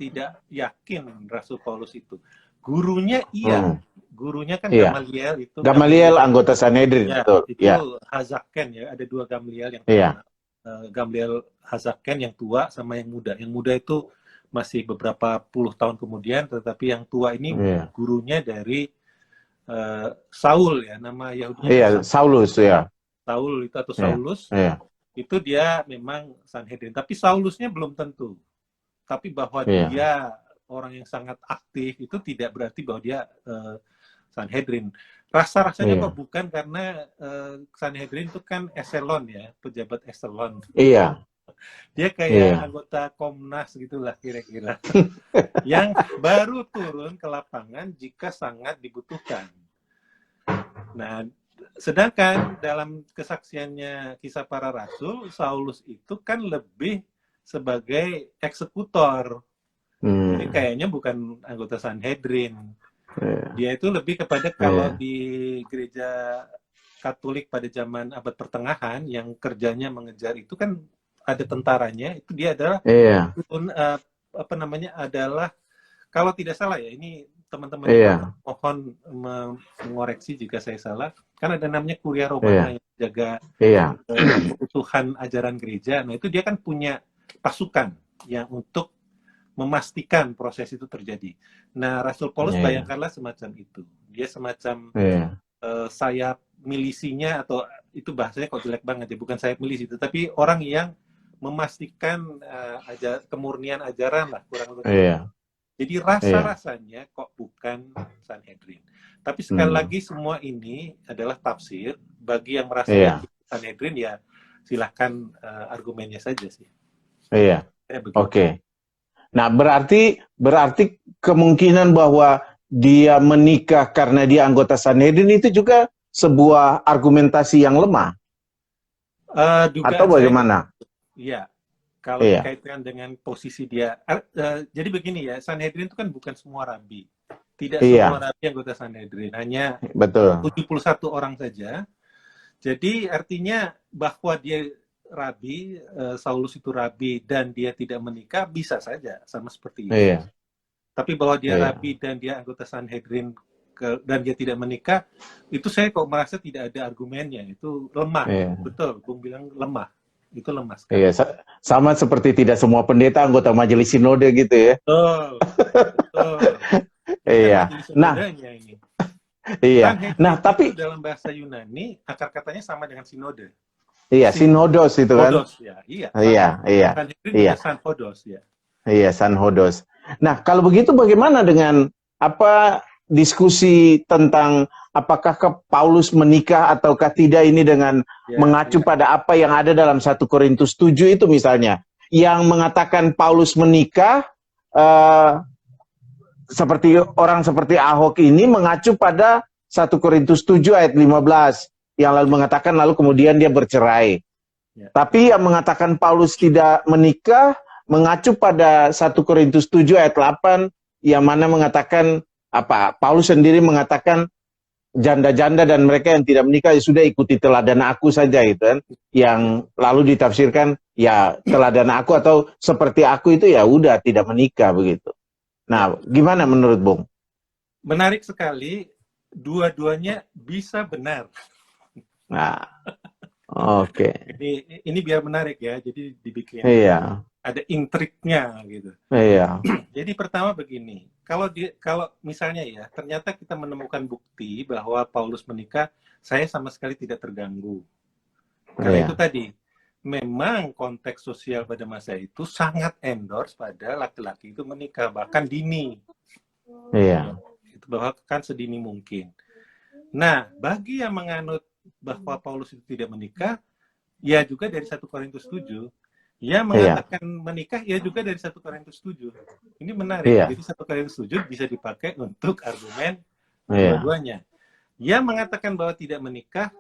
tidak yakin Rasul Paulus itu. Gurunya iya, gurunya kan Iya. Gamaliel itu. Gamaliel anggota Sanhedrin, Ya, betul. itu Ya. Hazaken ya, ada dua Gamaliel yang Iya. Gamaliel Hazaken yang tua sama yang muda. Yang muda itu masih beberapa puluh tahun kemudian, tetapi yang tua ini Iya. gurunya dari Saul ya, nama Yahudinya Iya, itu Saulus ya. Saul itu atau Iya. Saulus. Iya. Itu dia memang Sanhedrin, tapi Saulusnya belum tentu. Tapi bahwa Iya. dia orang yang sangat aktif itu tidak berarti bahwa dia Sanhedrin. Rasa-rasanya Iya. kok bukan, karena Sanhedrin itu kan eselon ya, pejabat eselon. Iya. Dia kayak Iya. anggota Komnas gitulah kira-kira. Yang baru turun ke lapangan jika sangat dibutuhkan. Nah, sedangkan dalam kesaksiannya Kisah Para Rasul, Saulus itu kan lebih sebagai eksekutor. Jadi kayaknya bukan anggota Sanhedrin. Dia itu lebih kepada kalau di gereja Katolik pada zaman abad pertengahan yang kerjanya mengejar itu kan ada tentaranya, itu dia adalah apa namanya, adalah kalau tidak salah ya, ini teman-teman mohon mengoreksi jika saya salah, kan ada namanya Kuria Romana yang jaga keutuhan ajaran gereja. Nah itu dia kan punya pasukan yang untuk memastikan proses itu terjadi. Nah Rasul Paulus bayangkanlah semacam itu, dia semacam sayap milisinya, atau itu bahasanya kok jelek banget ya, bukan sayap milisi, tapi orang yang memastikan kemurnian ajaran lah kurang lebih. Jadi rasa-rasanya kok bukan Sanhedrin. Tapi sekali lagi semua ini adalah tafsir. Bagi yang merasa Sanhedrin ya silahkan argumennya saja sih. Iya. Oke. Nah berarti kemungkinan bahwa dia menikah karena dia anggota Sanhedrin itu juga sebuah argumentasi yang lemah. Atau bagaimana? Iya, kalau dikaitkan dengan posisi dia. Jadi begini ya, Sanhedrin itu kan bukan semua rabi. Tidak semua rabi anggota Sanhedrin, hanya 71 orang saja. Jadi artinya bahwa dia rabi, Saulus itu rabi, dan dia tidak menikah, bisa saja, sama seperti itu. Tapi bahwa dia rabi dan dia anggota Sanhedrin, dan dia tidak menikah, itu saya kok merasa tidak ada argumennya. Itu lemah, betul, Bung bilang lemah. Itu lemah sekali. Iya, sama seperti tidak semua pendeta anggota majelis sinode gitu ya. Betul. Iya. Nah, iya. Nah, tapi dalam bahasa Yunani akar katanya sama dengan sinode. Iya, sinodos itu kan. Hodos, ya. Iya. Iya. Sanhodos ya. Iya, sanhodos. Nah, kalau begitu bagaimana dengan diskusi tentang apakah Paulus menikah ataukah tidak ini dengan mengacu pada apa yang ada dalam 1 Korintus 7 itu misalnya, yang mengatakan Paulus menikah seperti orang seperti Ahok ini mengacu pada 1 Korintus 7 ayat 15 yang lalu mengatakan lalu kemudian dia bercerai. Tapi yang mengatakan Paulus tidak menikah mengacu pada 1 Korintus 7 ayat 8 yang mana mengatakan Paulus sendiri mengatakan janda-janda dan mereka yang tidak menikah ya sudah ikuti teladan aku saja itu kan, yang lalu ditafsirkan ya teladan aku atau seperti aku itu ya udah tidak menikah begitu. Nah, gimana menurut Bung? Menarik sekali, dua-duanya bisa benar. Nah, oke. Ini biar menarik ya, jadi dibikin ada intriknya gitu. Iya. Jadi pertama begini, kalau misalnya ya ternyata kita menemukan bukti bahwa Paulus menikah, saya sama sekali tidak terganggu. Karena itu tadi, memang konteks sosial pada masa itu sangat endorse pada laki-laki itu menikah, bahkan dini. Iya. Itu bahkan sedini mungkin. Nah, bagi yang menganut bahwa Paulus itu tidak menikah, ya juga dari 1 Korintus 7. Ya mengatakan menikah, ya juga dari 1 Korintus 7. Ini menarik. Jadi 1 Korintus 7 bisa dipakai untuk argumen dua-duanya. Ya mengatakan bahwa tidak menikah,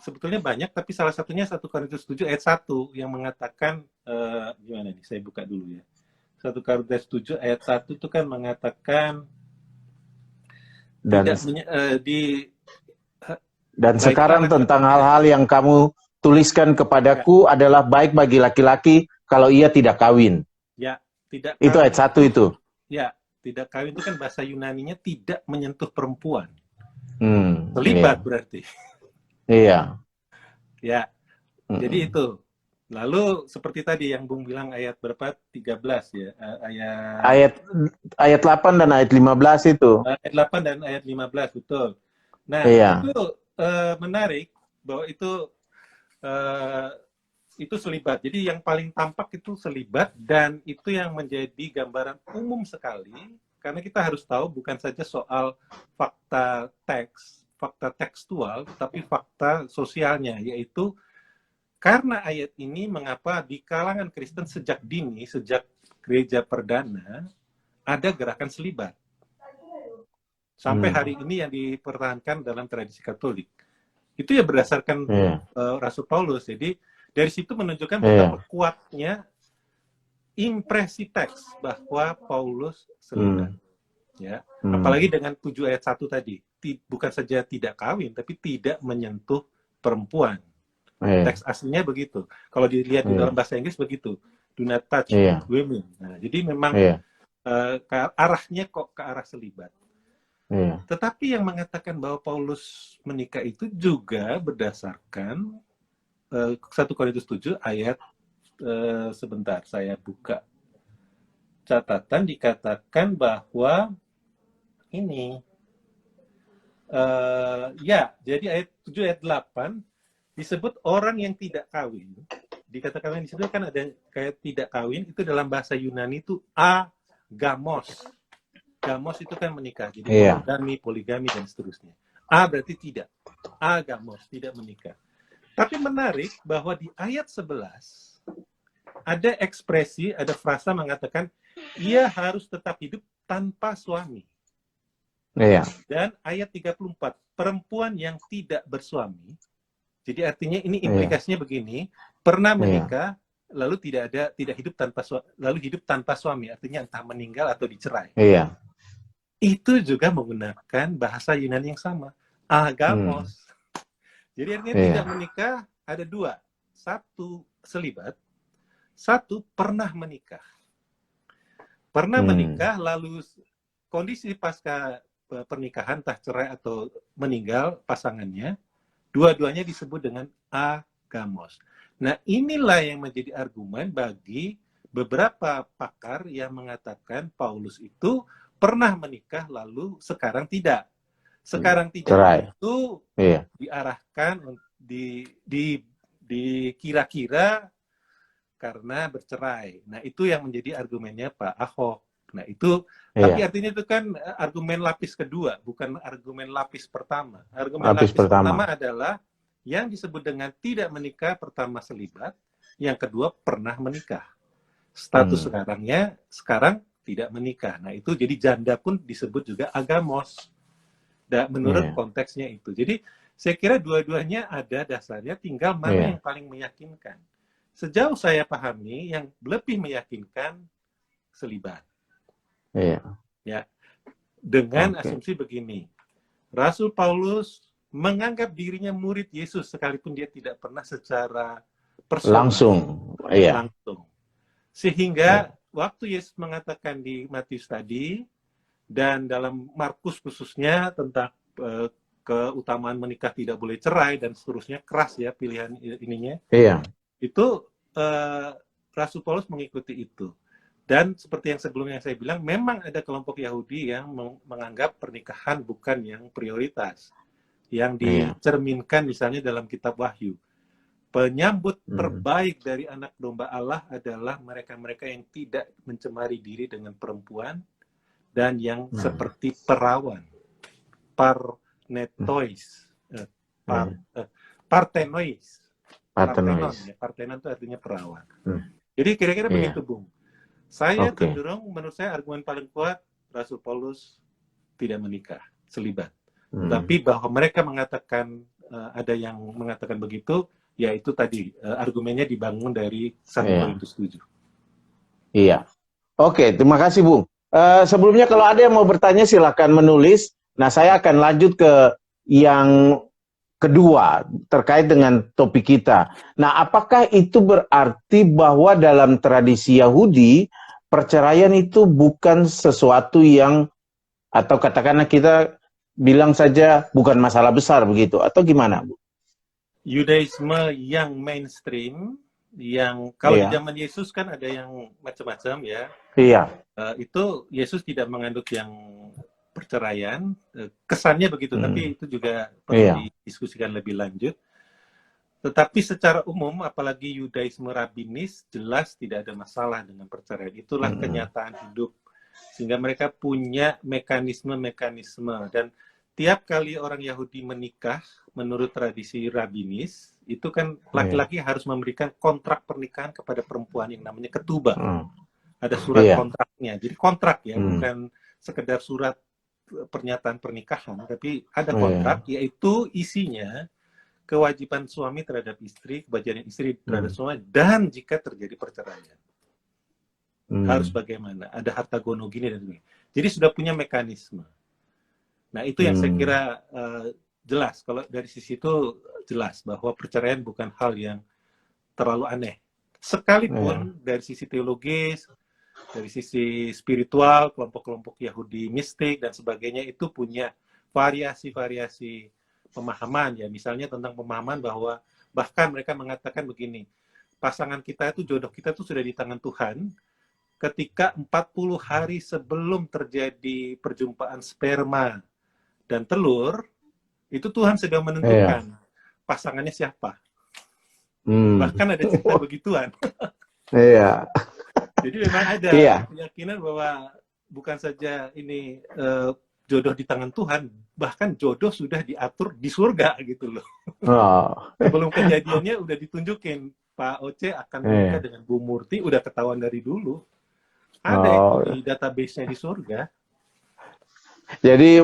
sebetulnya banyak, tapi salah satunya 1 Korintus 7 ayat 1 yang mengatakan, gimana nih, saya buka dulu ya. 1 Korintus 7 ayat 1 itu kan mengatakan, dan sekarang tentang hal-hal yang kamu tuliskan kepadaku adalah baik bagi laki-laki kalau ia tidak kawin. Ya, Tidak Itu kawin ayat 1 itu. Ya, tidak kawin itu kan bahasa Yunaninya tidak menyentuh perempuan. Iya. Terlibat berarti. Iya. Ya, jadi itu. Lalu seperti tadi yang Bung bilang ayat berapa? 13 ya. Ayat 8 dan ayat 15 itu. Ayat 8 dan ayat 15, betul. Nah, Iya. itu menarik bahwa itu selibat. Jadi yang paling tampak itu selibat, dan itu yang menjadi gambaran umum sekali, karena kita harus tahu bukan saja soal fakta tekstual, tapi fakta sosialnya, yaitu karena ayat ini mengapa di kalangan Kristen sejak dini, sejak gereja perdana, ada gerakan selibat. Sampai hari ini yang dipertahankan dalam tradisi Katolik. Itu ya berdasarkan Rasul Paulus. Jadi dari situ menunjukkan betapa kuatnya impresi teks bahwa Paulus selibat. Ya. Apalagi dengan 7 ayat 1 tadi. Bukan saja tidak kawin, tapi tidak menyentuh perempuan. Teks aslinya begitu. Kalau dilihat di dalam bahasa Inggris begitu. Do not touch women. Nah, jadi memang arahnya kok ke arah selibat. Tetapi yang mengatakan bahwa Paulus menikah itu juga berdasarkan 1 Korintus 7 ayat sebentar saya buka catatan, dikatakan bahwa ini jadi ayat 7 ayat 8 disebut orang yang tidak kawin. Dikatakan di situ kan ada kayak tidak kawin, itu dalam bahasa Yunani itu agamos. Gamos itu kan menikah, jadi poligami dan seterusnya. Berarti tidak. Agamos, tidak menikah. Tapi menarik bahwa di ayat 11 ada ekspresi, ada frasa mengatakan ia harus tetap hidup tanpa suami. Dan ayat 34, perempuan yang tidak bersuami. Jadi artinya ini implikasinya begini, pernah menikah lalu tidak hidup tanpa suami, artinya entah meninggal atau dicerai. Itu juga menggunakan bahasa Yunani yang sama, agamos. Jadi artinya tidak menikah ada 2, 1 selibat, 1 pernah menikah. Pernah menikah lalu kondisi pasca pernikahan, entah cerai atau meninggal pasangannya, dua-duanya disebut dengan agamos. Nah, inilah yang menjadi argumen bagi beberapa pakar yang mengatakan Paulus itu pernah menikah lalu sekarang tidak. Sekarang tidak itu diarahkan dikira-kira karena bercerai. Nah, itu yang menjadi argumennya Pak Ahok. Nah, itu tapi artinya itu kan argumen lapis kedua, bukan argumen lapis pertama. Argumen lapis pertama adalah yang disebut dengan tidak menikah, pertama selibat, yang kedua pernah menikah. Status sekarang tidak menikah. Nah, itu jadi janda pun disebut juga agamos. Menurut konteksnya itu. Jadi saya kira dua-duanya ada dasarnya, tinggal mana yang paling meyakinkan. Sejauh saya pahami, yang lebih meyakinkan selibat. Ya, dengan asumsi begini, Rasul Paulus menganggap dirinya murid Yesus sekalipun dia tidak pernah secara personal langsung. Sehingga waktu Yesus mengatakan di Matius tadi dan dalam Markus khususnya tentang keutamaan menikah, tidak boleh cerai dan seterusnya, keras ya pilihan ininya. Itu Rasul Paulus mengikuti itu. Dan seperti yang sebelumnya saya bilang, memang ada kelompok Yahudi yang menganggap pernikahan bukan yang prioritas. Yang dicerminkan misalnya dalam kitab Wahyu. Penyambut terbaik dari anak domba Allah adalah mereka-mereka yang tidak mencemari diri dengan perempuan dan yang seperti perawan. Partenois. Partenon itu artinya perawan. Jadi kira-kira begitu, Bung. Saya cenderung, menurut saya argumen paling kuat Rasul Paulus tidak menikah, selibat. Tapi bahwa mereka mengatakan ada yang mengatakan begitu, ya itu tadi argumennya dibangun dari 1 Korintus 7. Terima kasih Bung. Sebelumnya kalau ada yang mau bertanya silakan menulis. Nah, saya akan lanjut ke yang kedua terkait dengan topik kita. Nah, apakah itu berarti bahwa dalam tradisi Yahudi perceraian itu bukan sesuatu yang, atau katakanlah kita bilang saja bukan masalah besar begitu, atau gimana, Bu? Yudaisme yang mainstream, yang kalau di Iya, zaman Yesus kan ada yang macam-macam ya. iya, Itu Yesus tidak menganut yang perceraian, kesannya begitu, tapi itu juga perlu iya, didiskusikan lebih lanjut. Tetapi secara umum, apalagi Yudaisme rabinis, jelas tidak ada masalah dengan perceraian. Itulah kenyataan hidup. Sehingga mereka punya mekanisme-mekanisme. Dan tiap kali orang Yahudi menikah, menurut tradisi rabinis, itu kan laki-laki harus memberikan kontrak pernikahan kepada perempuan yang namanya ketubah. Ada surat iya, kontraknya. Jadi kontrak ya, bukan sekedar surat pernyataan pernikahan, tapi ada kontrak, yaitu isinya kewajiban suami terhadap istri, kewajiban istri terhadap suami, dan jika terjadi perceraian. Harus bagaimana? Ada harta gono gini dan gini. Jadi sudah punya mekanisme. Nah, itu yang saya kira jelas. Kalau dari sisi itu jelas bahwa perceraian bukan hal yang terlalu aneh. Sekalipun dari sisi teologis, dari sisi spiritual, kelompok-kelompok Yahudi mistik dan sebagainya itu punya variasi-variasi pemahaman ya, misalnya tentang pemahaman bahwa bahkan mereka mengatakan begini, pasangan kita itu, jodoh kita itu sudah di tangan Tuhan ketika 40 hari sebelum terjadi perjumpaan sperma dan telur, itu Tuhan sedang menentukan pasangannya siapa. Bahkan ada cerita begituan. Jadi memang ada keyakinan bahwa bukan saja ini jodoh di tangan Tuhan, bahkan jodoh sudah diatur di surga gitu loh. Sebelum kejadiannya udah ditunjukin Pak Oce akan menikah dengan Bu Murti, udah ketahuan dari dulu. Ada itu di database-nya di surga. Jadi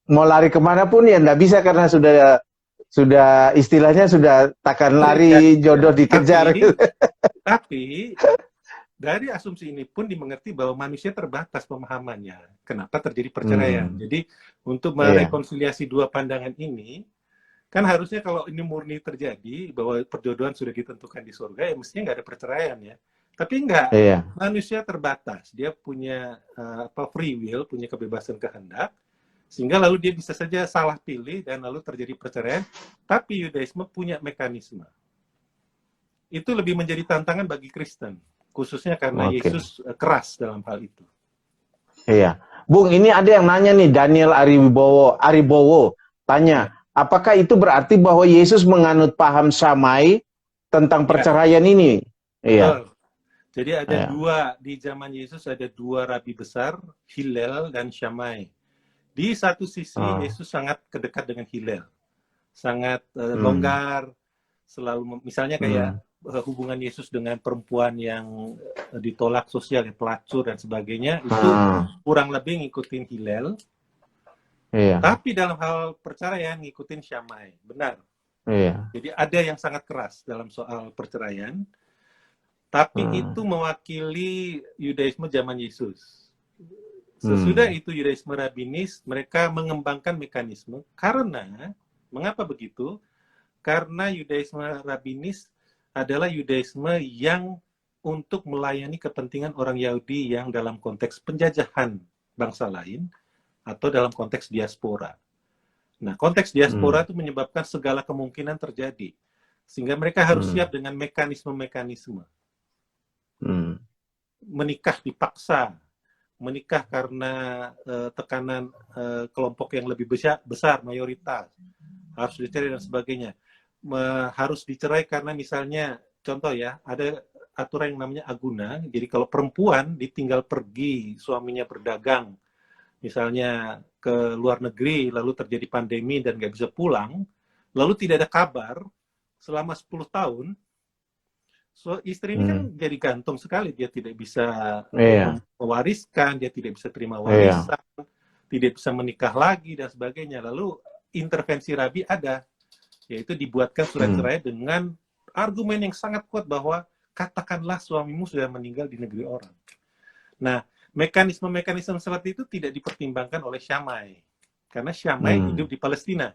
mau lari kemana pun ya nggak bisa karena sudah istilahnya sudah takkan lari, jodoh dikejar. Tapi dari asumsi ini pun dimengerti bahwa manusia terbatas pemahamannya. Kenapa terjadi perceraian? Jadi untuk merekonsiliasi dua pandangan ini, kan harusnya kalau ini murni terjadi, bahwa perjodohan sudah ditentukan di surga, ya mestinya nggak ada perceraian ya. Tapi enggak, manusia terbatas. Dia punya free will, punya kebebasan kehendak, sehingga lalu dia bisa saja salah pilih dan lalu terjadi perceraian. Tapi Yudaisme punya mekanisme. Itu lebih menjadi tantangan bagi Kristen. Khususnya karena Yesus keras dalam hal itu. Iya. Bung, ini ada yang nanya nih, Daniel Aribowo tanya, apakah itu berarti bahwa Yesus menganut paham Syamai tentang perceraian ini? Iya. Jadi ada dua, di zaman Yesus ada dua rabi besar, Hillel dan Syamai. Di satu sisi Yesus sangat kedekat dengan Hillel. Sangat longgar, selalu misalnya kayak hubungan Yesus dengan perempuan yang ditolak sosial, ya, pelacur dan sebagainya, itu kurang lebih ngikutin Hillel. Tapi dalam hal perceraian ngikutin Syamai, benar. Jadi ada yang sangat keras dalam soal perceraian, tapi itu mewakili Yudaisme zaman Yesus. Sesudah itu Yudaisme rabinis, mereka mengembangkan mekanisme, karena, mengapa begitu? Karena Yudaisme rabinis adalah Yudaisme yang untuk melayani kepentingan orang Yahudi yang dalam konteks penjajahan bangsa lain atau dalam konteks diaspora. Nah, konteks diaspora itu menyebabkan segala kemungkinan terjadi. Sehingga mereka harus siap dengan mekanisme-mekanisme. Menikah dipaksa, menikah karena tekanan kelompok yang lebih besar, mayoritas, harus dicerai dan sebagainya. Harus dicerai karena misalnya, contoh ya, ada aturan yang namanya aguna. Jadi kalau perempuan ditinggal pergi, suaminya berdagang, misalnya ke luar negeri, lalu terjadi pandemi dan nggak bisa pulang, lalu tidak ada kabar selama 10 tahun, istri ini kan jadi gantung sekali, dia tidak bisa mewariskan, dia tidak bisa terima warisan, tidak bisa menikah lagi dan sebagainya. Lalu intervensi rabi ada, yaitu dibuatkan surat cerai dengan argumen yang sangat kuat bahwa katakanlah suamimu sudah meninggal di negeri orang. Nah, mekanisme-mekanisme seperti itu tidak dipertimbangkan oleh Syamai. Karena Syamai hidup di Palestina.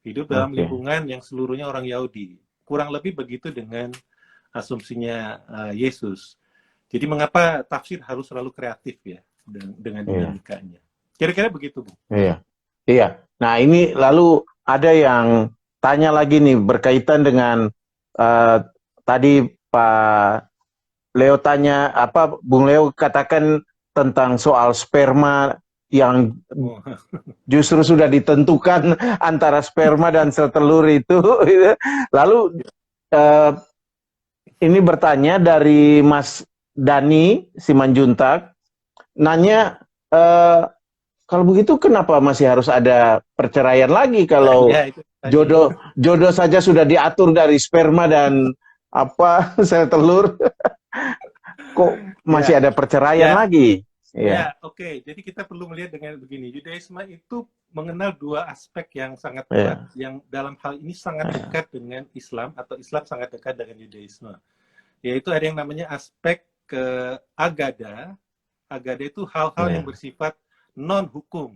Hidup dalam lingkungan yang seluruhnya orang Yahudi. Kurang lebih begitu dengan asumsinya Yesus. Jadi mengapa tafsir harus selalu kreatif ya dengan dinamikanya? Kira-kira begitu, Bu. Iya. Iya. Nah, ini lalu ada yang tanya lagi nih berkaitan dengan tadi Pak Leo tanya Bung Leo katakan tentang soal sperma yang justru sudah ditentukan antara sperma dan sel telur itu. Lalu ini bertanya dari Mas Dani Simanjuntak, nanya kalau begitu kenapa masih harus ada perceraian lagi kalau jodoh saja sudah diatur dari sperma dan sel telur, kok masih ada perceraian lagi? Ya, oke. Jadi kita perlu melihat dengan begini. Yudaisme itu mengenal dua aspek yang sangat kuat, yang dalam hal ini sangat dekat dengan Islam, atau Islam sangat dekat dengan Yudaisme. Yaitu ada yang namanya aspek agada. Agada itu hal-hal yang bersifat non-hukum.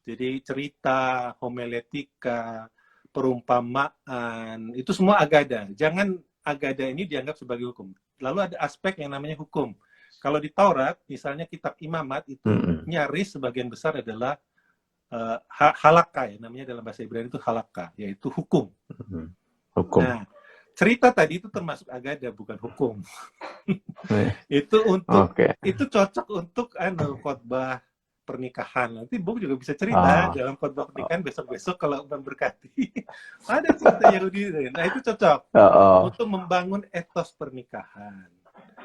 Jadi cerita, homiletika, perumpamaan, itu semua agada. Jangan agada ini dianggap sebagai hukum. Lalu ada aspek yang namanya hukum. Kalau di Taurat, misalnya kitab Imamat, itu nyaris sebagian besar adalah halakha, ya, namanya dalam bahasa Ibrani itu halakha, yaitu hukum. Nah, cerita tadi itu termasuk agada, bukan hukum. Itu cocok untuk khotbah pernikahan. Nanti Bung juga bisa cerita dalam khotbah pernikahan besok-besok kalau memberkati. Ada cerita Yahudi. Nah, itu cocok untuk membangun etos pernikahan.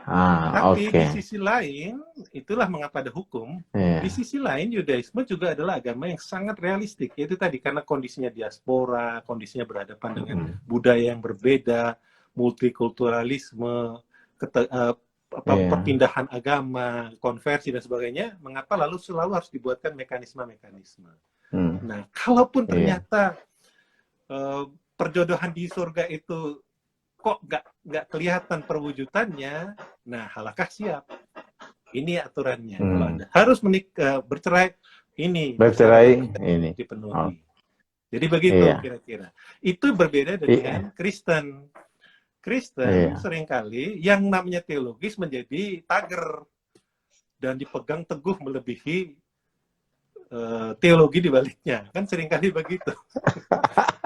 Tapi di sisi lain, itulah mengapa ada hukum. Di sisi lain, Yudaisme juga adalah agama yang sangat realistik. Yaitu tadi, karena kondisinya diaspora, kondisinya berhadapan dengan budaya yang berbeda, multikulturalisme, perpindahan agama, konversi, dan sebagainya, mengapa lalu selalu harus dibuatkan mekanisme-mekanisme. Nah, kalaupun ternyata perjodohan di surga itu kok nggak kelihatan perwujudannya, nah halakha siap. Ini aturannya. Kalau Anda harus bercerai, ini dipenuhi. Jadi begitu kira-kira. Itu berbeda dengan Kristen. Kristen seringkali yang namanya teologis menjadi tager dan dipegang teguh melebihi teologi di baliknya. Kan seringkali begitu.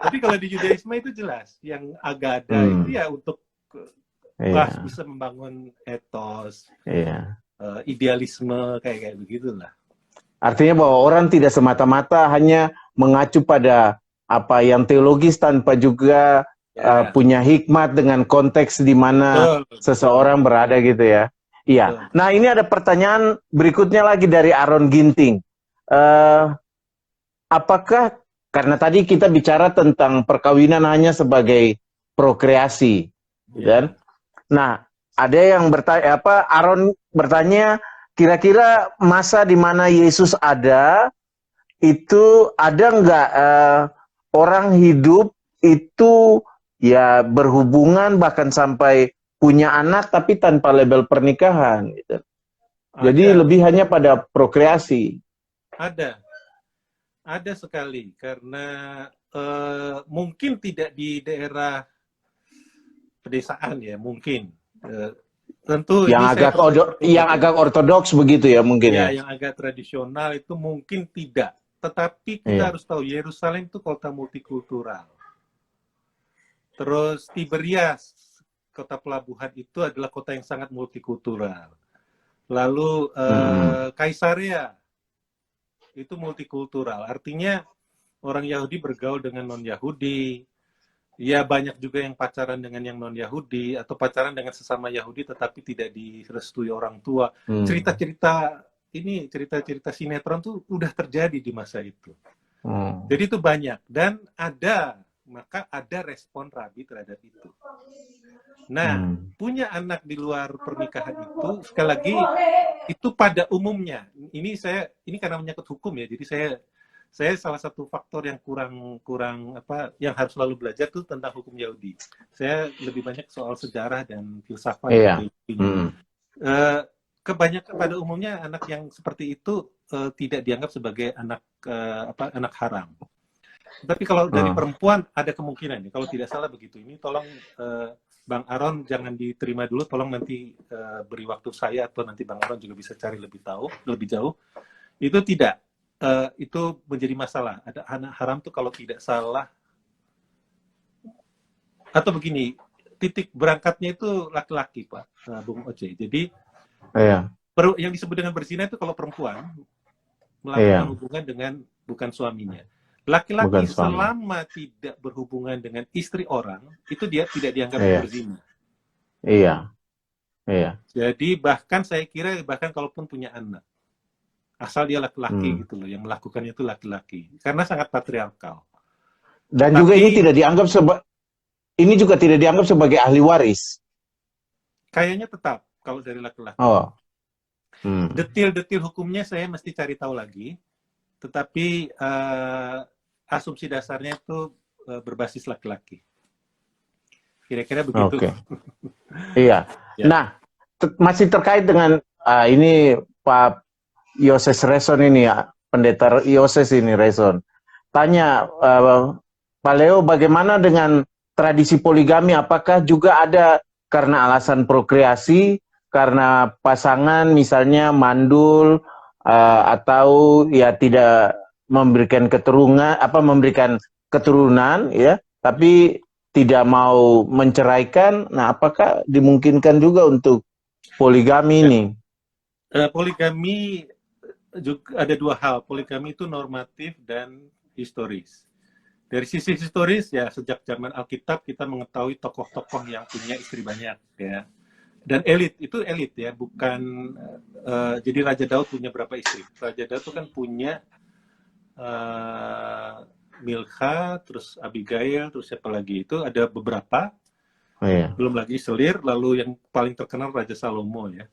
Tapi kalau di Yudaisme itu jelas, yang agada itu ya untuk bisa membangun etos, idealisme, kayak begitulah. Artinya bahwa orang tidak semata-mata hanya mengacu pada apa yang teologis tanpa juga punya hikmat dengan konteks di mana seseorang berada gitu ya. Iya. Nah, ini ada pertanyaan berikutnya lagi dari Aaron Ginting. Apakah, karena tadi kita bicara tentang perkawinan hanya sebagai prokreasi, kan? Nah, ada yang bertanya, Aaron bertanya, kira-kira masa di mana Yesus ada, itu ada nggak orang hidup itu ya berhubungan bahkan sampai punya anak tapi tanpa label pernikahan, gitu. Jadi lebih hanya pada prokreasi. Ada sekali, karena mungkin tidak di daerah pedesaan ya, mungkin. Tentu yang agak ortodoks begitu ya mungkin ya. Yang agak tradisional itu mungkin tidak. Tetapi kita harus tahu Yerusalem itu kota multikultural. Terus Tiberias, kota pelabuhan itu adalah kota yang sangat multikultural. Lalu Kaisarea itu multikultural. Artinya orang Yahudi bergaul dengan non-Yahudi. Ya, banyak juga yang pacaran dengan yang non-Yahudi atau pacaran dengan sesama Yahudi tetapi tidak direstui orang tua. Cerita-cerita sinetron tuh udah terjadi di masa itu. Jadi itu banyak dan maka ada respon rabi terhadap itu. Nah, punya anak di luar pernikahan itu sekali lagi itu pada umumnya. Ini karena menyangkut hukum ya. Jadi saya salah satu faktor yang kurang yang harus selalu belajar tuh tentang hukum Yahudi. Saya lebih banyak soal sejarah dan filsafat. Kebanyakan pada umumnya anak yang seperti itu tidak dianggap sebagai anak haram. Tapi kalau dari perempuan ada kemungkinan, kalau tidak salah begitu. Ini tolong Bang Aron jangan diterima dulu, tolong nanti beri waktu saya atau nanti Bang Aron juga bisa cari lebih jauh. Itu tidak, itu menjadi masalah. Ada anak haram tuh kalau tidak salah, atau begini, titik berangkatnya itu laki-laki, Pak Bung Oce. Jadi Iya. yang disebut dengan berzina itu kalau perempuan melakukan Iya. hubungan dengan bukan suaminya. Bukan Laki-laki suami. selama tidak berhubungan dengan istri orang, itu dia tidak dianggap Iya. berzina. Iya. Iya. Jadi bahkan saya kira bahkan kalaupun punya anak, asal dia laki-laki gitu loh, yang melakukannya itu laki-laki. Karena sangat patriarkal. Dan juga ini tidak dianggap juga tidak dianggap sebagai ahli waris. Kayaknya tetap kalau dari laki-laki. Oh. Detil-detil hukumnya saya mesti cari tahu lagi. Tetapi asumsi dasarnya itu berbasis laki-laki. Kira-kira begitu. Oke. Iya. Ya. Nah, masih terkait dengan ini Pak Yoses Reson ini ya, Pendeta Yoses ini Reson. Tanya Pak Leo, bagaimana dengan tradisi poligami? Apakah juga ada karena alasan prokreasi, karena pasangan misalnya mandul, atau ya tidak memberikan memberikan keturunan ya, tapi tidak mau menceraikan. Nah, apakah dimungkinkan juga untuk poligami ini? Poligami juga ada dua hal. Poligami itu normatif dan historis. Dari sisi historis ya, sejak zaman Alkitab kita mengetahui tokoh-tokoh yang punya istri banyak ya. Dan elit ya, bukan jadi Raja Daud punya berapa istri? Raja Daud itu kan punya Milka, terus Abigail, terus siapa lagi? Itu ada beberapa. Iya. Belum lagi selir, lalu yang paling terkenal Raja Salomo ya.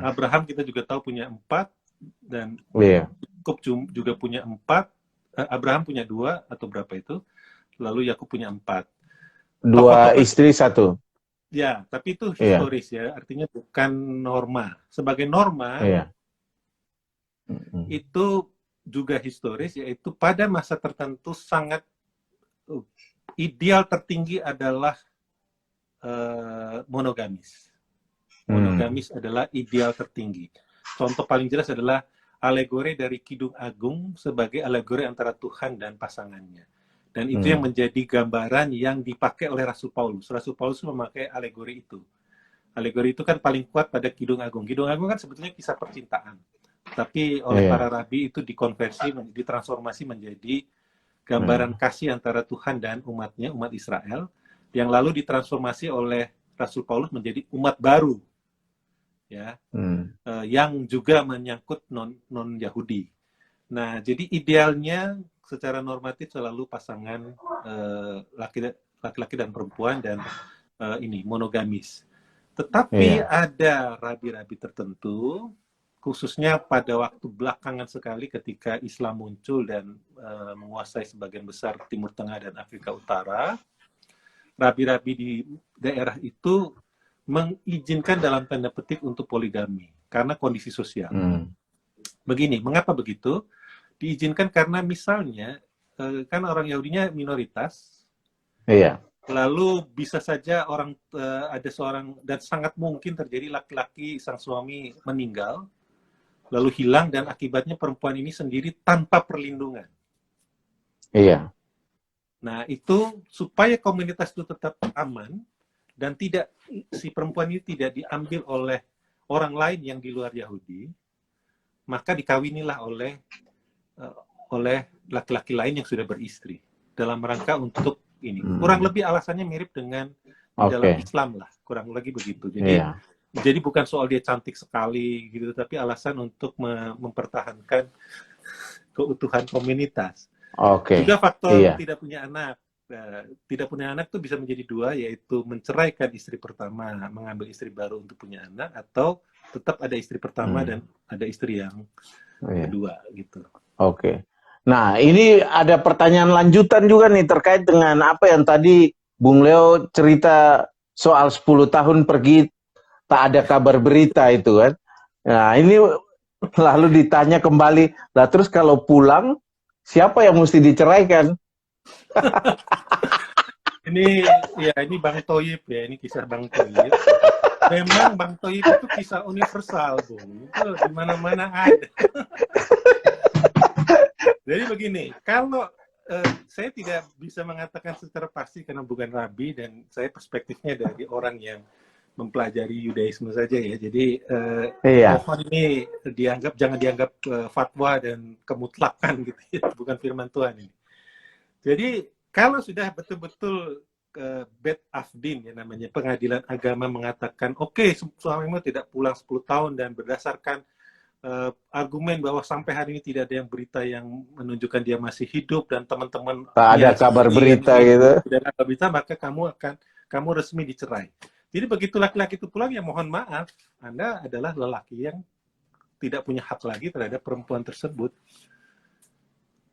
Abraham kita juga tahu punya 4, dan Yakub juga punya 4. Abraham punya 2 atau berapa itu? Lalu Yakub punya 4. 2 istri 1. Ya, tapi itu historis ya, artinya bukan norma. Sebagai norma, itu juga historis, yaitu pada masa tertentu sangat ideal tertinggi adalah monogamis. Monogamis adalah ideal tertinggi. Contoh paling jelas adalah alegori dari Kidung Agung sebagai alegori antara Tuhan dan pasangannya. Dan itu yang menjadi gambaran yang dipakai oleh Rasul Paulus. Rasul Paulus memakai alegori itu. Alegori itu kan paling kuat pada Kidung Agung. Kidung Agung kan sebetulnya kisah percintaan. Tapi oleh para rabi itu dikonversi, ditransformasi menjadi gambaran kasih antara Tuhan dan umatnya, umat Israel, yang lalu ditransformasi oleh Rasul Paulus menjadi umat baru, ya, yang juga menyangkut non-Yahudi. Nah, jadi idealnya secara normatif selalu pasangan laki-laki dan perempuan, dan ini monogamis. Tetapi ada rabi-rabi tertentu, khususnya pada waktu belakangan sekali ketika Islam muncul dan menguasai sebagian besar Timur Tengah dan Afrika Utara, rabi-rabi di daerah itu mengizinkan dalam tanda petik untuk poligami karena kondisi sosial. Begini, mengapa begitu? Diizinkan karena misalnya kan orang Yahudinya minoritas. Iya. Lalu bisa saja ada seorang, dan sangat mungkin terjadi laki-laki sang suami meninggal, lalu hilang, dan akibatnya perempuan ini sendiri tanpa perlindungan. Iya. Nah, itu supaya komunitas itu tetap aman dan si perempuan ini tidak diambil oleh orang lain yang di luar Yahudi, maka dikawinilah oleh laki-laki lain yang sudah beristri dalam rangka untuk ini. Kurang lebih alasannya mirip dengan dalam Islam lah, kurang lagi begitu. Jadi jadi bukan soal dia cantik sekali gitu, tapi alasan untuk mempertahankan keutuhan komunitas. Juga faktor tidak punya anak. Tidak punya anak itu bisa menjadi 2, yaitu menceraikan istri pertama, mengambil istri baru untuk punya anak, atau tetap ada istri pertama dan ada istri yang kedua gitu. Nah, ini ada pertanyaan lanjutan juga nih terkait dengan apa yang tadi Bung Leo cerita soal 10 tahun pergi tak ada kabar berita itu kan. Nah, ini lalu ditanya kembali, lah terus kalau pulang siapa yang mesti diceraikan? ini Bang Toyib ya, ini kisah Bang Toyib. Memang Bang Toyib itu kisah universal, Bung. Itu di mana-mana ada. Jadi begini, kalau saya tidak bisa mengatakan secara pasti karena bukan rabi dan saya perspektifnya dari orang yang mempelajari Yudaisme saja ya. Jadi mohon ini jangan dianggap fatwa dan kemutlakan gitu ya, bukan firman Tuhan ini. Jadi kalau sudah betul-betul Bet Afdin ya namanya, pengadilan agama mengatakan oke, suamimu tidak pulang 10 tahun dan berdasarkan argumen bahwa sampai hari ini tidak ada yang berita yang menunjukkan dia masih hidup dan teman-teman tak ada kabar berita gitu. Tidak ada berita, maka kamu resmi dicerai. Jadi begitu laki-laki itu pulang, ya mohon maaf, Anda adalah lelaki yang tidak punya hak lagi terhadap perempuan tersebut.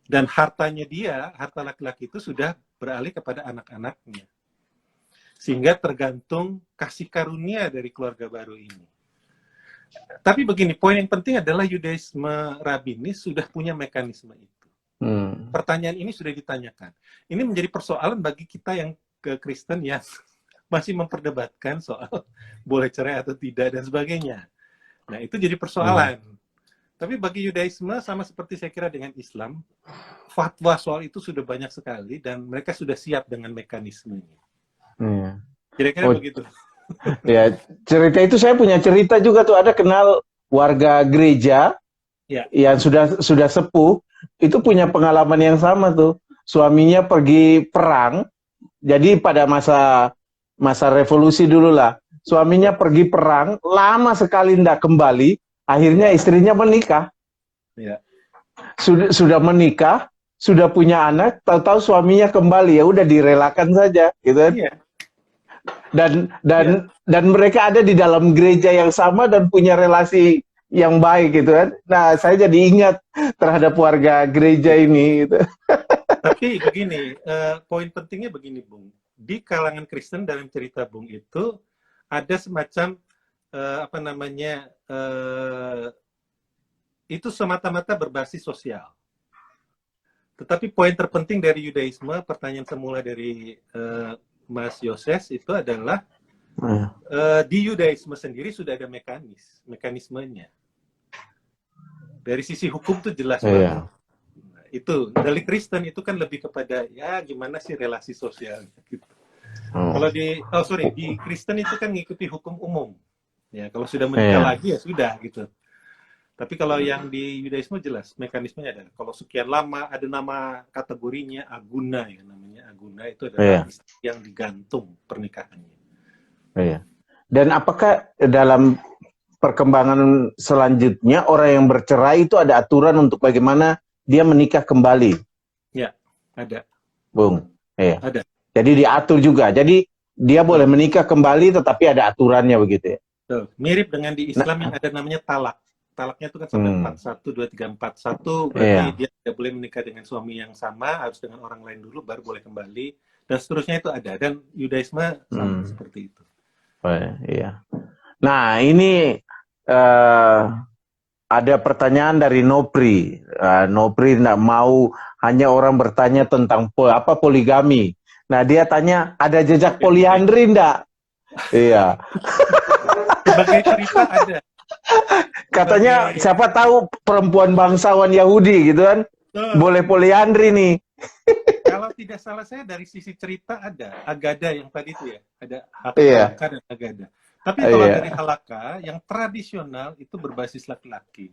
Dan hartanya dia, harta laki-laki itu sudah beralih kepada anak-anaknya. Sehingga tergantung kasih karunia dari keluarga baru ini. Tapi begini, poin yang penting adalah Yudaisme Rabbinis sudah punya mekanisme itu. Pertanyaan ini sudah ditanyakan. Ini menjadi persoalan bagi kita yang ke Kristen yang masih memperdebatkan soal boleh cerai atau tidak dan sebagainya. Nah, itu jadi persoalan. Tapi bagi Yudaisme, sama seperti saya kira dengan Islam, fatwa soal itu sudah banyak sekali dan mereka sudah siap dengan mekanismenya. Kira-kira begitu. Ya, cerita itu saya punya cerita juga tuh, ada kenal warga gereja yang sudah sepuh, itu punya pengalaman yang sama tuh. Suaminya pergi perang, jadi pada masa revolusi dulu lah. Suaminya pergi perang, lama sekali tidak kembali, akhirnya istrinya menikah. Sudah menikah, sudah punya anak, tahu-tahu suaminya kembali, ya udah direlakan saja, gitu kan? Dan mereka ada di dalam gereja yang sama dan punya relasi yang baik gitu kan. Nah, saya jadi ingat terhadap warga gereja ini gitu. Tapi begini, poin pentingnya begini, Bung. Di kalangan Kristen dalam cerita Bung itu ada semacam itu semata-mata berbasis sosial. Tetapi poin terpenting dari Yudaisme, pertanyaan semula dari Mas Yoses itu adalah di Yudaisme sendiri sudah ada mekanismenya. Dari sisi hukum tuh jelas banget. Itu dari Kristen itu kan lebih kepada ya gimana sih relasi sosial gitu. Kalau di Kristen itu kan ngikuti hukum umum. Ya, kalau sudah menikah lagi ya sudah gitu. Tapi kalau yang di Yudaisme jelas mekanismenya ada. Kalau sekian lama ada nama kategorinya aguna ya namanya. Aguna itu adalah yang digantung pernikahannya. Dan apakah dalam perkembangan selanjutnya orang yang bercerai itu ada aturan untuk bagaimana dia menikah kembali? Ya, ada. Bung, ada. Jadi diatur juga. Jadi dia boleh menikah kembali tetapi ada aturannya begitu ya? Mirip dengan di Islam yang ada namanya talak. Talaknya itu kan sampai 41, 2, 3, 4, 1 berarti dia tidak boleh menikah dengan suami yang sama, harus dengan orang lain dulu baru boleh kembali dan seterusnya itu ada, dan Yudaisme sama seperti itu. Nah ini ada pertanyaan dari Nopri. Nopri tidak mau hanya orang bertanya tentang poligami. Nah dia tanya ada jejak poliandri enggak? Iya. Sebagai cerita ada. Katanya siapa tahu perempuan bangsawan Yahudi gitu kan, boleh poliandri nih. Kalau tidak salah saya dari sisi cerita ada Agada yang tadi itu ya, ada halaka dan Agada. Tapi kalau dari halaka yang tradisional itu berbasis laki-laki.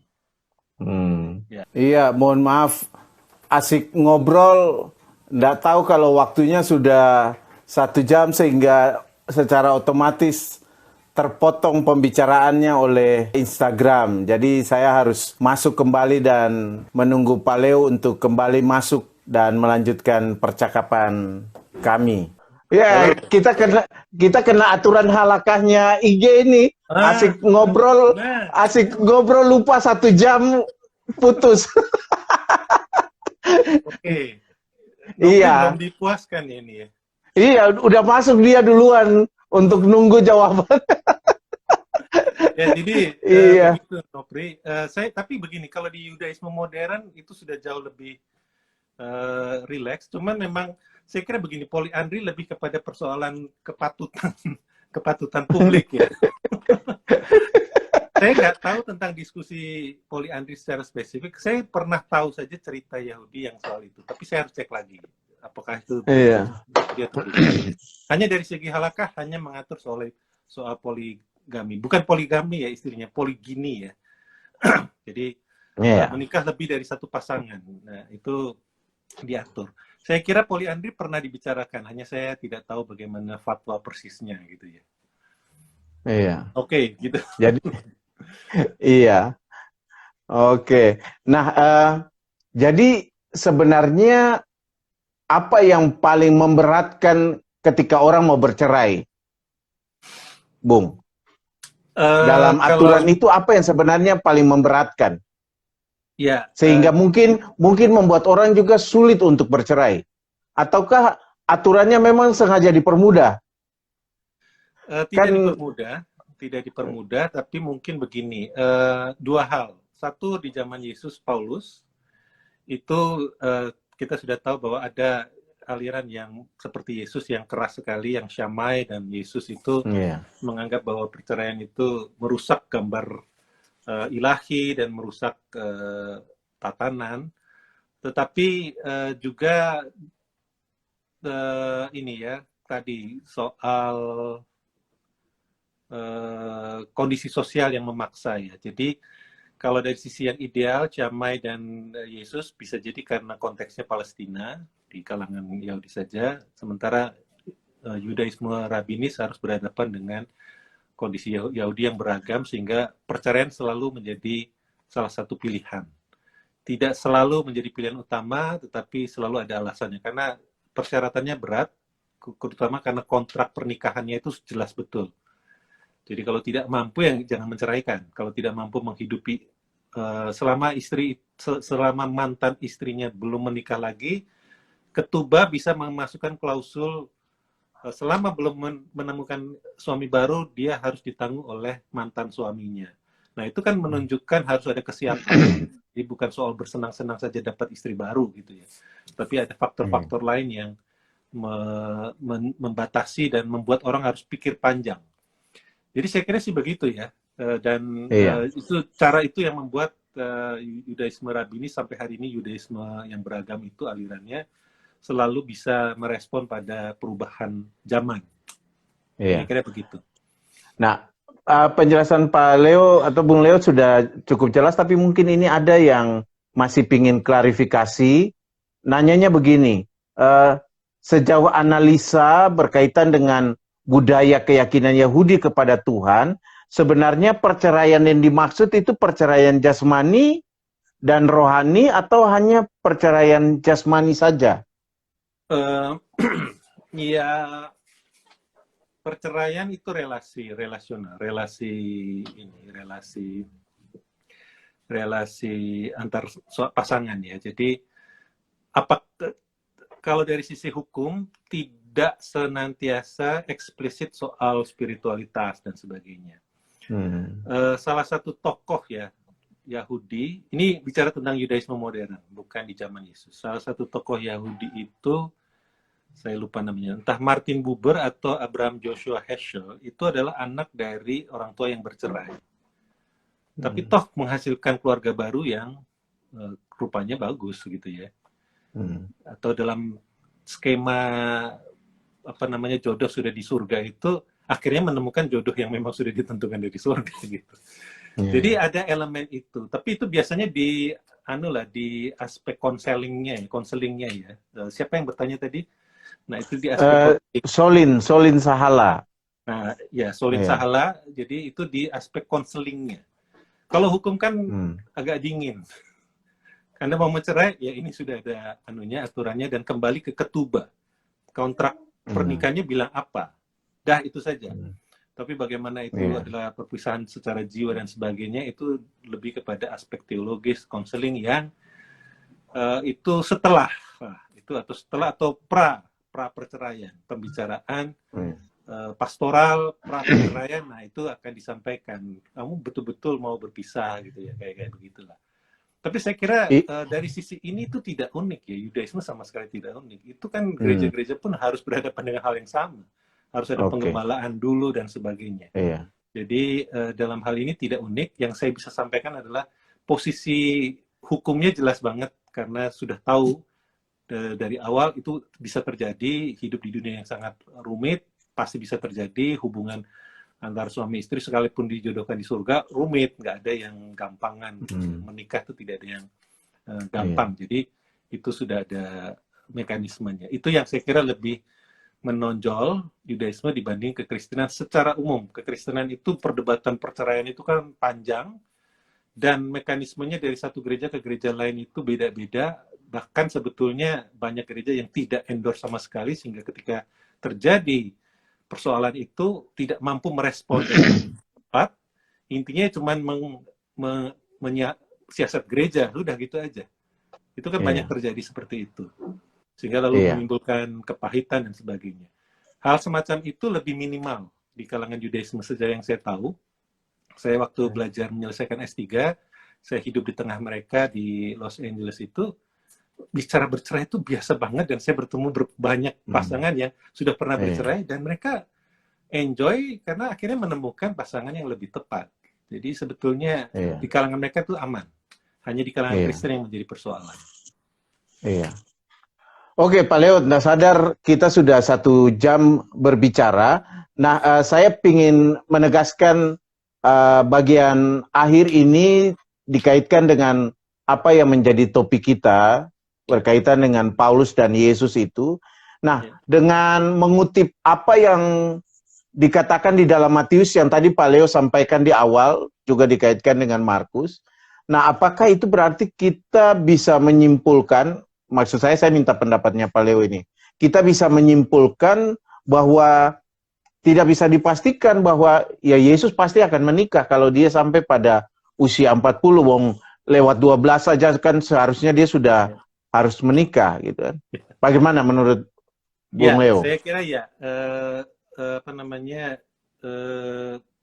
Iya, mohon maaf, asik ngobrol, nggak tahu kalau waktunya sudah 1 jam sehingga secara otomatis terpotong pembicaraannya oleh Instagram. Jadi saya harus masuk kembali dan menunggu Pak Leo untuk kembali masuk dan melanjutkan percakapan kami. Ya, kita kena aturan halakahnya IG ini. Asik ngobrol lupa 1 jam putus. Oke. Iya. Belum dipuaskan ini ya. Iya, udah masuk dia duluan untuk nunggu jawaban. Ya, jadi begitu, Nopri. Tapi begini, kalau di Yudaisme modern itu sudah jauh lebih rileks. Cuman memang saya kira begini, poliandri lebih kepada persoalan kepatutan kepatutan publik ya. Saya nggak tahu tentang diskusi poliandri secara spesifik. Saya pernah tahu saja cerita Yahudi yang soal itu, tapi saya harus cek lagi apakah itu Iya. dia atau bukan. Hanya dari segi halakah hanya mengatur soal poligami, bukan poligami ya istilahnya, poligini ya. Jadi Iya. menikah lebih dari satu pasangan. Nah, itu diatur. Saya kira poliandri pernah dibicarakan, hanya saya tidak tahu bagaimana fatwa persisnya gitu ya. Iya. Oke, gitu. Jadi iya. Oke. Nah, jadi sebenarnya apa yang paling memberatkan ketika orang mau bercerai, Bung? Dalam aturan itu apa yang sebenarnya paling memberatkan? Ya, Sehingga mungkin membuat orang juga sulit untuk bercerai. Ataukah aturannya memang sengaja dipermudah? Tidak dipermudah, tapi mungkin begini, dua hal. Satu, di zaman Yesus Paulus itu kita sudah tahu bahwa ada aliran yang seperti Yesus yang keras sekali, yang syamai, dan Yesus itu menganggap bahwa perceraian itu merusak gambar ilahi dan merusak tatanan. Tetapi juga ini ya tadi soal kondisi sosial yang memaksa ya. Jadi kalau dari sisi yang ideal, Syamai dan Yesus bisa jadi karena konteksnya Palestina di kalangan Yahudi saja, sementara Yudaisme Rabinis harus berhadapan dengan kondisi Yahudi yang beragam, sehingga perceraian selalu menjadi salah satu pilihan. Tidak selalu menjadi pilihan utama, tetapi selalu ada alasannya. Karena persyaratannya berat, terutama karena kontrak pernikahannya itu jelas betul. Jadi kalau tidak mampu, ya jangan menceraikan. Kalau tidak mampu menghidupi, selama mantan istrinya belum menikah lagi, ketubah bisa memasukkan klausul selama belum menemukan suami baru, dia harus ditanggung oleh mantan suaminya. Nah, itu kan menunjukkan harus ada kesiapan. Jadi bukan soal bersenang-senang saja dapat istri baru gitu ya. Tapi ada faktor-faktor lain yang membatasi dan membuat orang harus pikir panjang. Jadi saya kira sih begitu ya. Dan itu cara itu yang membuat Yudaisme Rabini sampai hari ini, Yudaisme yang beragam itu alirannya selalu bisa merespon pada perubahan zaman. Saya kira begitu. Nah, penjelasan Pak Leo atau Bung Leo sudah cukup jelas, tapi mungkin ini ada yang masih pingin klarifikasi. Nanyanya begini, sejauh analisa berkaitan dengan budaya keyakinan Yahudi kepada Tuhan, sebenarnya perceraian yang dimaksud itu perceraian jasmani dan rohani atau hanya perceraian jasmani saja? Ya, perceraian itu relasional, relasi antar pasangan ya. Jadi kalau dari sisi hukum tidak senantiasa eksplisit soal spiritualitas dan sebagainya. Salah satu tokoh ya Yahudi, ini bicara tentang Yudaisme modern, bukan di zaman Yesus. Salah satu tokoh Yahudi itu, saya lupa namanya, entah Martin Buber atau Abraham Joshua Heschel, itu adalah anak dari orang tua yang bercerai. Tapi toh menghasilkan keluarga baru yang rupanya bagus gitu ya. Atau dalam skema jodoh sudah di surga itu, akhirnya menemukan jodoh yang memang sudah ditentukan dari surga gitu. Jadi ada elemen itu. Tapi itu biasanya di aspek konselingnya ya. Siapa yang bertanya tadi? Nah, itu di aspek Solin Sahala. Nah, ya Solin Sahala. Jadi itu di aspek konselingnya. Kalau hukum kan agak dingin. Anda mau mencerai, ya ini sudah ada aturannya, dan kembali ke ketubah. Kontrak pernikahannya bilang apa? Dah itu saja. Tapi bagaimana itu adalah perpisahan secara jiwa dan sebagainya, itu lebih kepada aspek teologis, konseling yang itu setelah atau pra perceraian, pembicaraan pastoral pra perceraian. Nah, itu akan disampaikan, kamu betul-betul mau berpisah gitu ya, kayak begitulah. Tapi saya kira I- dari sisi ini itu tidak unik ya, Yudaisme sama sekali tidak unik. Itu kan hmm, gereja-gereja pun harus berhadapan dengan hal yang sama. Harus ada oke, penggembalaan dulu dan sebagainya. iya, Jadi dalam hal ini tidak unik. Yang saya bisa sampaikan adalah posisi hukumnya jelas banget karena sudah tahu dari awal itu bisa terjadi, hidup di dunia yang sangat rumit, pasti bisa terjadi hubungan antar suami istri sekalipun dijodohkan di surga rumit, nggak ada yang gampangan. Menikah itu tidak ada yang gampang. Jadi itu sudah ada mekanismenya. Itu yang saya kira lebih menonjol Yudaisme dibanding kekristenan secara umum. Kekristenan itu perdebatan perceraian itu kan panjang dan mekanismenya dari satu gereja ke gereja lain itu beda-beda. Bahkan sebetulnya banyak gereja yang tidak endorse sama sekali sehingga ketika terjadi persoalan itu tidak mampu merespon dengan cepat. Intinya cuma siasat gereja, udah gitu aja. Itu kan banyak terjadi seperti itu. Sehingga lalu menimbulkan kepahitan dan sebagainya. Hal semacam itu lebih minimal di kalangan Yudaisme sejauh yang saya tahu. Saya waktu belajar menyelesaikan S3, saya hidup di tengah mereka di Los Angeles itu, bicara bercerai itu biasa banget dan saya bertemu banyak pasangan yang sudah pernah bercerai dan mereka enjoy karena akhirnya menemukan pasangan yang lebih tepat. Jadi sebetulnya di kalangan mereka itu aman. Hanya di kalangan Kristen yang menjadi persoalan. Iya. Oke, Pak Leo, nah sadar kita sudah 1 jam berbicara. Nah, saya ingin menegaskan bagian akhir ini dikaitkan dengan apa yang menjadi topik kita berkaitan dengan Paulus dan Yesus itu. Nah, dengan mengutip apa yang dikatakan di dalam Matius yang tadi Pak Leo sampaikan di awal, juga dikaitkan dengan Markus. Nah, apakah itu berarti kita bisa menyimpulkan, maksud saya minta pendapatnya Pak Leo ini, kita bisa menyimpulkan bahwa tidak bisa dipastikan bahwa ya Yesus pasti akan menikah kalau dia sampai pada usia 40, wong lewat 12 saja kan seharusnya dia sudah harus menikah gitu kan. Bagaimana menurut Bung Leo? Saya kira ya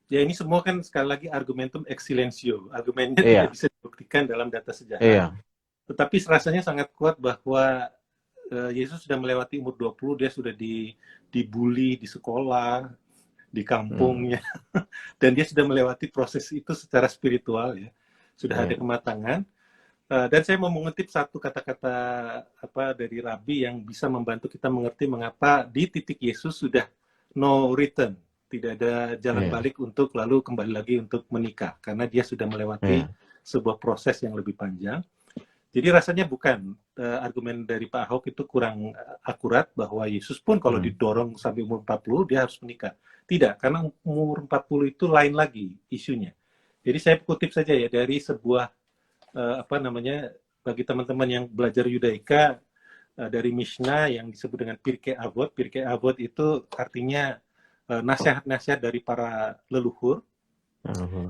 ya ini semua kan sekali lagi argumentum ex silentio. Argumennya tidak bisa dibuktikan dalam data sejarah. Tetapi rasanya sangat kuat bahwa Yesus sudah melewati umur 20, dia sudah dibully di sekolah, di kampungnya. Dan dia sudah melewati proses itu secara spiritual ya. Sudah ada kematangan. Dan saya mau mengutip satu kata-kata dari Rabi yang bisa membantu kita mengerti mengapa di titik Yesus sudah no return, tidak ada jalan balik untuk lalu kembali lagi untuk menikah karena dia sudah melewati sebuah proses yang lebih panjang. Jadi rasanya bukan argumen dari Pak Ahok itu kurang akurat bahwa Yesus pun kalau didorong sampai umur 40 dia harus menikah. Tidak, karena umur 40 itu lain lagi isunya. Jadi saya kutip saja ya dari sebuah bagi teman-teman yang belajar Yudaika dari Mishnah yang disebut dengan Pirkei Avot. Pirkei Avot itu artinya nasihat-nasihat dari para leluhur.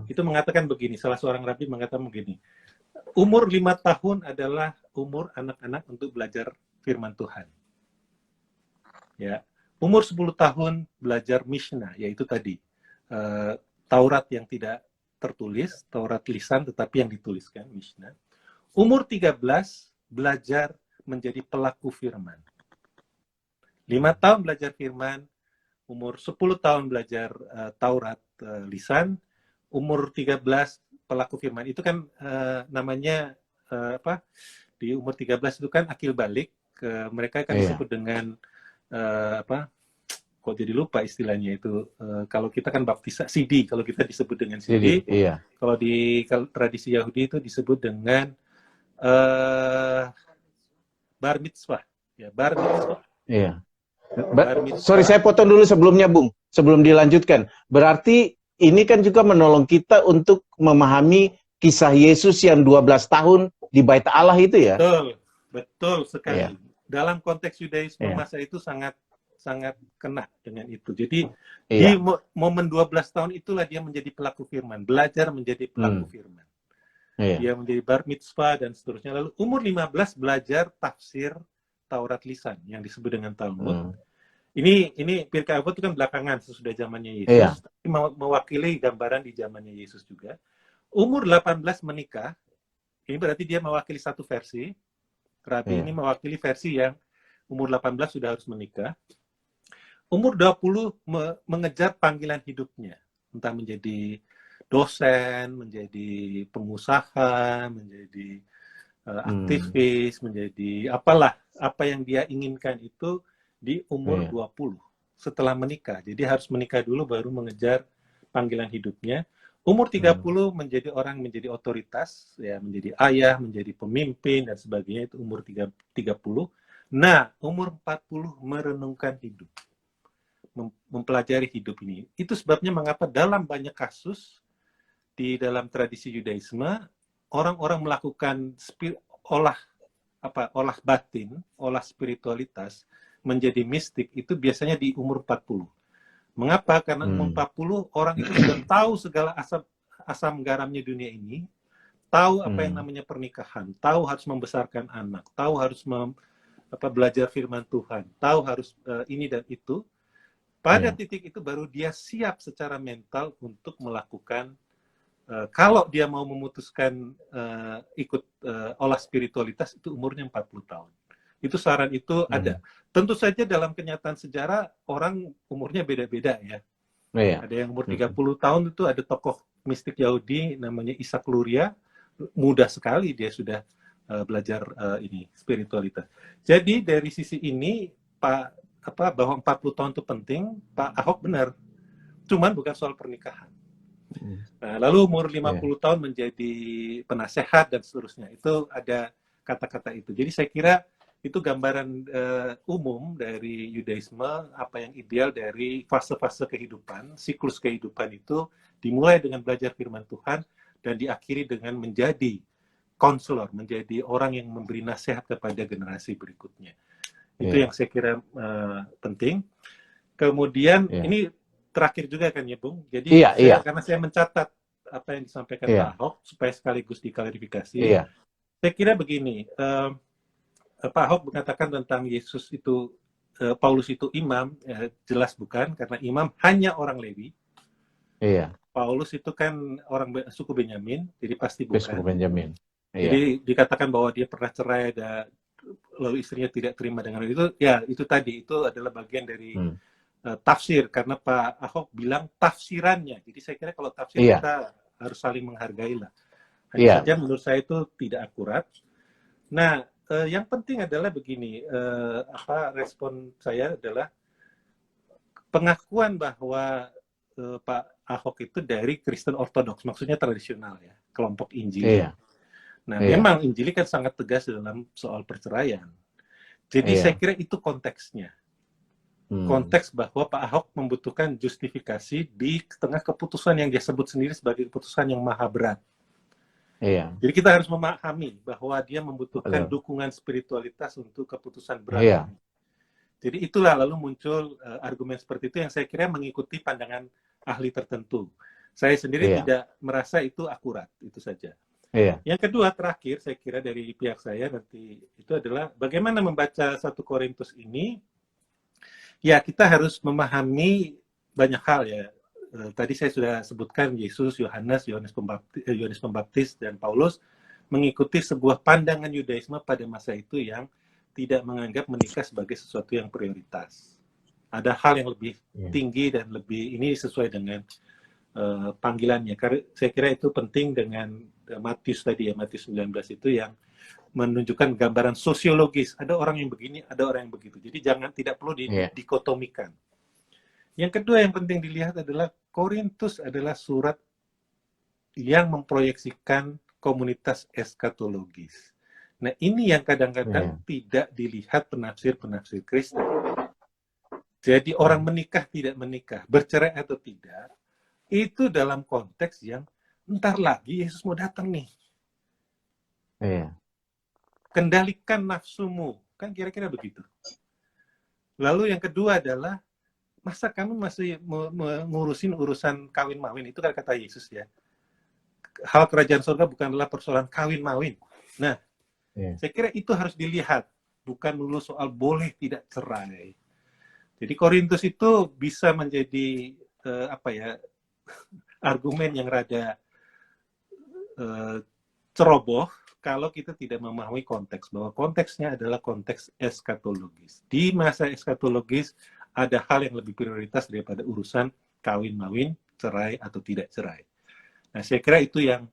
Itu mengatakan begini, salah seorang rabi mengatakan begini, umur 5 tahun adalah umur anak-anak untuk belajar firman Tuhan. Ya, umur 10 tahun belajar Mishnah, yaitu tadi Taurat yang tidak tertulis, Taurat lisan tetapi yang dituliskan, Mishnah. Umur 13 belajar menjadi pelaku firman. 5 tahun belajar firman, umur 10 tahun belajar Taurat lisan, umur 13 pelaku firman. Itu kan namanya di umur 13 itu kan akil balik, mereka kan disebut dengan kok jadi lupa istilahnya itu, kalau kita kan baptis CD, kalau kita disebut dengan CD, kalau di tradisi Yahudi itu disebut dengan bar mitzvah, ya bar mitzvah. Sorry, saya potong dulu sebelumnya, Bung, sebelum dilanjutkan. Berarti ini kan juga menolong kita untuk memahami kisah Yesus yang 12 tahun di Bait Allah itu ya. Betul sekali. Dalam konteks Yudaisme masa itu sangat kena dengan itu. Jadi di momen 12 tahun itulah dia menjadi pelaku firman, belajar menjadi pelaku firman. Dia menjadi bar mitzvah dan seterusnya. Lalu umur 15 belajar tafsir Taurat lisan yang disebut dengan Talmud. Ini Pirkei Avot itu kan belakangan sesudah zamannya Yesus, tapi mewakili gambaran di zamannya Yesus juga. Umur 18 menikah, Ini berarti dia mewakili satu versi. Rabi ini mewakili versi yang umur 18 sudah harus menikah. Umur 20 mengejar panggilan hidupnya. Entah menjadi dosen, menjadi pengusaha, menjadi aktivis, menjadi apalah. Apa yang dia inginkan itu di umur 20 setelah menikah. Jadi harus menikah dulu baru mengejar panggilan hidupnya. Umur 30 menjadi orang, menjadi otoritas, ya, menjadi ayah, menjadi pemimpin dan sebagainya, itu umur 30. Nah, umur 40 merenungkan hidup. Mempelajari hidup ini. Itu sebabnya mengapa dalam banyak kasus di dalam tradisi Yudaisme orang-orang melakukan olah batin, olah spiritualitas menjadi mistik itu biasanya di umur 40. Mengapa? Karena umur 40 orang itu sudah tahu segala asam garamnya dunia ini, tahu apa yang namanya pernikahan, tahu harus membesarkan anak, tahu harus belajar firman Tuhan, tahu harus ini dan itu. Pada titik itu baru dia siap secara mental untuk melakukan, kalau dia mau memutuskan ikut olah spiritualitas, itu umurnya 40 tahun. Itu saran itu ada. Tentu saja dalam kenyataan sejarah, orang umurnya beda-beda ya. Ada yang umur 30 tahun itu ada tokoh mistik Yahudi namanya Ishak Luria, mudah sekali dia sudah belajar ini spiritualitas. Jadi dari sisi ini bahwa 40 tahun itu penting, Pak Ahok benar. Cuman bukan soal pernikahan. Nah, lalu umur 50 tahun menjadi penasehat dan seterusnya. Itu ada kata-kata itu. Jadi saya kira itu gambaran umum dari Yudaisme, apa yang ideal dari fase-fase kehidupan, siklus kehidupan itu dimulai dengan belajar firman Tuhan dan diakhiri dengan menjadi konselor, menjadi orang yang memberi nasihat kepada generasi berikutnya. Itu yang saya kira penting. Kemudian ini terakhir juga kan ya Bung. Jadi karena saya mencatat apa yang disampaikan Pak Ahok supaya sekaligus diklarifikasi. Saya kira begini, Pak Ahok mengatakan tentang Yesus itu, Paulus itu imam, jelas bukan, karena imam hanya orang Lewi. Paulus itu kan orang suku Benyamin, jadi pasti bukan. Suku Benyamin. Jadi dikatakan bahwa dia pernah cerai, lalu istrinya tidak terima dengan itu, ya itu tadi, itu adalah bagian dari tafsir, karena Pak Ahok bilang tafsirannya. Jadi saya kira kalau tafsir kita harus saling menghargai lah. Hanya saja menurut saya itu tidak akurat. Nah, yang penting adalah begini, respon saya adalah pengakuan bahwa Pak Ahok itu dari Kristen Ortodoks, maksudnya tradisional ya, kelompok Injili. Nah, memang Injili kan sangat tegas dalam soal perceraian. Jadi saya kira itu konteksnya. Konteks bahwa Pak Ahok membutuhkan justifikasi di tengah keputusan yang dia sebut sendiri sebagai keputusan yang maha berat. Jadi kita harus memahami bahwa dia membutuhkan dukungan spiritualitas untuk keputusan berat. Jadi itulah lalu muncul argumen seperti itu yang saya kira mengikuti pandangan ahli tertentu. Saya sendiri tidak merasa itu akurat, itu saja. Yang kedua, terakhir, saya kira dari pihak saya nanti itu adalah bagaimana membaca 1 Korintus ini. Ya, kita harus memahami banyak hal ya. Tadi saya sudah sebutkan Yesus, Yohanes Pembaptis, dan Paulus mengikuti sebuah pandangan Yudaisme pada masa itu yang tidak menganggap menikah sebagai sesuatu yang prioritas. Ada hal yang lebih tinggi dan lebih ini sesuai dengan panggilannya. Karena saya kira itu penting dengan Matius tadi ya, Matius 19 itu yang menunjukkan gambaran sosiologis. Ada orang yang begini, ada orang yang begitu. Jadi tidak perlu dikotomikan. Yang kedua yang penting dilihat adalah Korintus adalah surat yang memproyeksikan komunitas eskatologis. Nah, ini yang kadang-kadang tidak dilihat penafsir-penafsir Kristen. Jadi orang menikah tidak menikah, bercerai atau tidak, itu dalam konteks yang ntar lagi Yesus mau datang nih. Kendalikan nafsumu, kan kira-kira begitu. Lalu yang kedua adalah, masa kamu masih mengurusin urusan kawin-mawin? Itu kan kata Yesus ya. Hal kerajaan surga bukanlah persoalan kawin-mawin. Nah, saya kira itu harus dilihat, bukan melulu soal boleh tidak cerai. Jadi Korintus itu bisa menjadi argumen yang rada ceroboh kalau kita tidak memahami konteks, bahwa konteksnya adalah konteks eskatologis. Di masa eskatologis ada hal yang lebih prioritas daripada urusan kawin-mawin, cerai atau tidak cerai. Nah, saya kira itu yang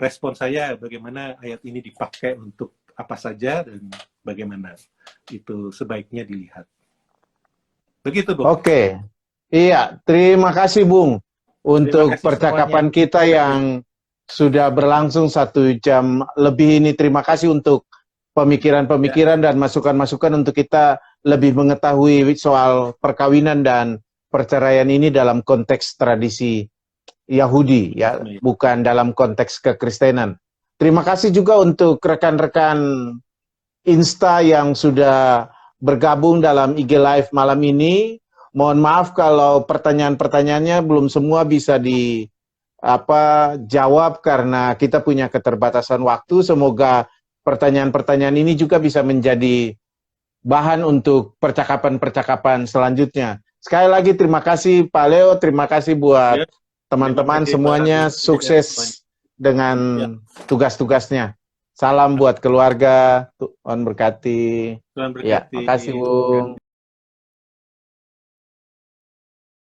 respon saya, bagaimana ayat ini dipakai untuk apa saja dan bagaimana itu sebaiknya dilihat. Begitu, Bung. Oke. Iya, terima kasih Bung untuk kasih percakapan semuanya. kita yang sudah berlangsung 1 jam lebih ini. Terima kasih untuk pemikiran-pemikiran dan masukan-masukan untuk kita lebih mengetahui soal perkawinan dan perceraian ini dalam konteks tradisi Yahudi, ya, bukan dalam konteks kekristenan. Terima kasih juga untuk rekan-rekan Insta yang sudah bergabung dalam IG Live malam ini. Mohon maaf kalau pertanyaan-pertanyaannya belum semua bisa jawab karena kita punya keterbatasan waktu. Semoga pertanyaan-pertanyaan ini juga bisa menjadi bahan untuk percakapan-percakapan selanjutnya. Sekali lagi terima kasih Pak Leo, terima kasih buat teman-teman semuanya, sukses dengan tugas-tugasnya. Salam buat keluarga, Tuhan berkati. Tuhan berkati. Ya, makasih Bung.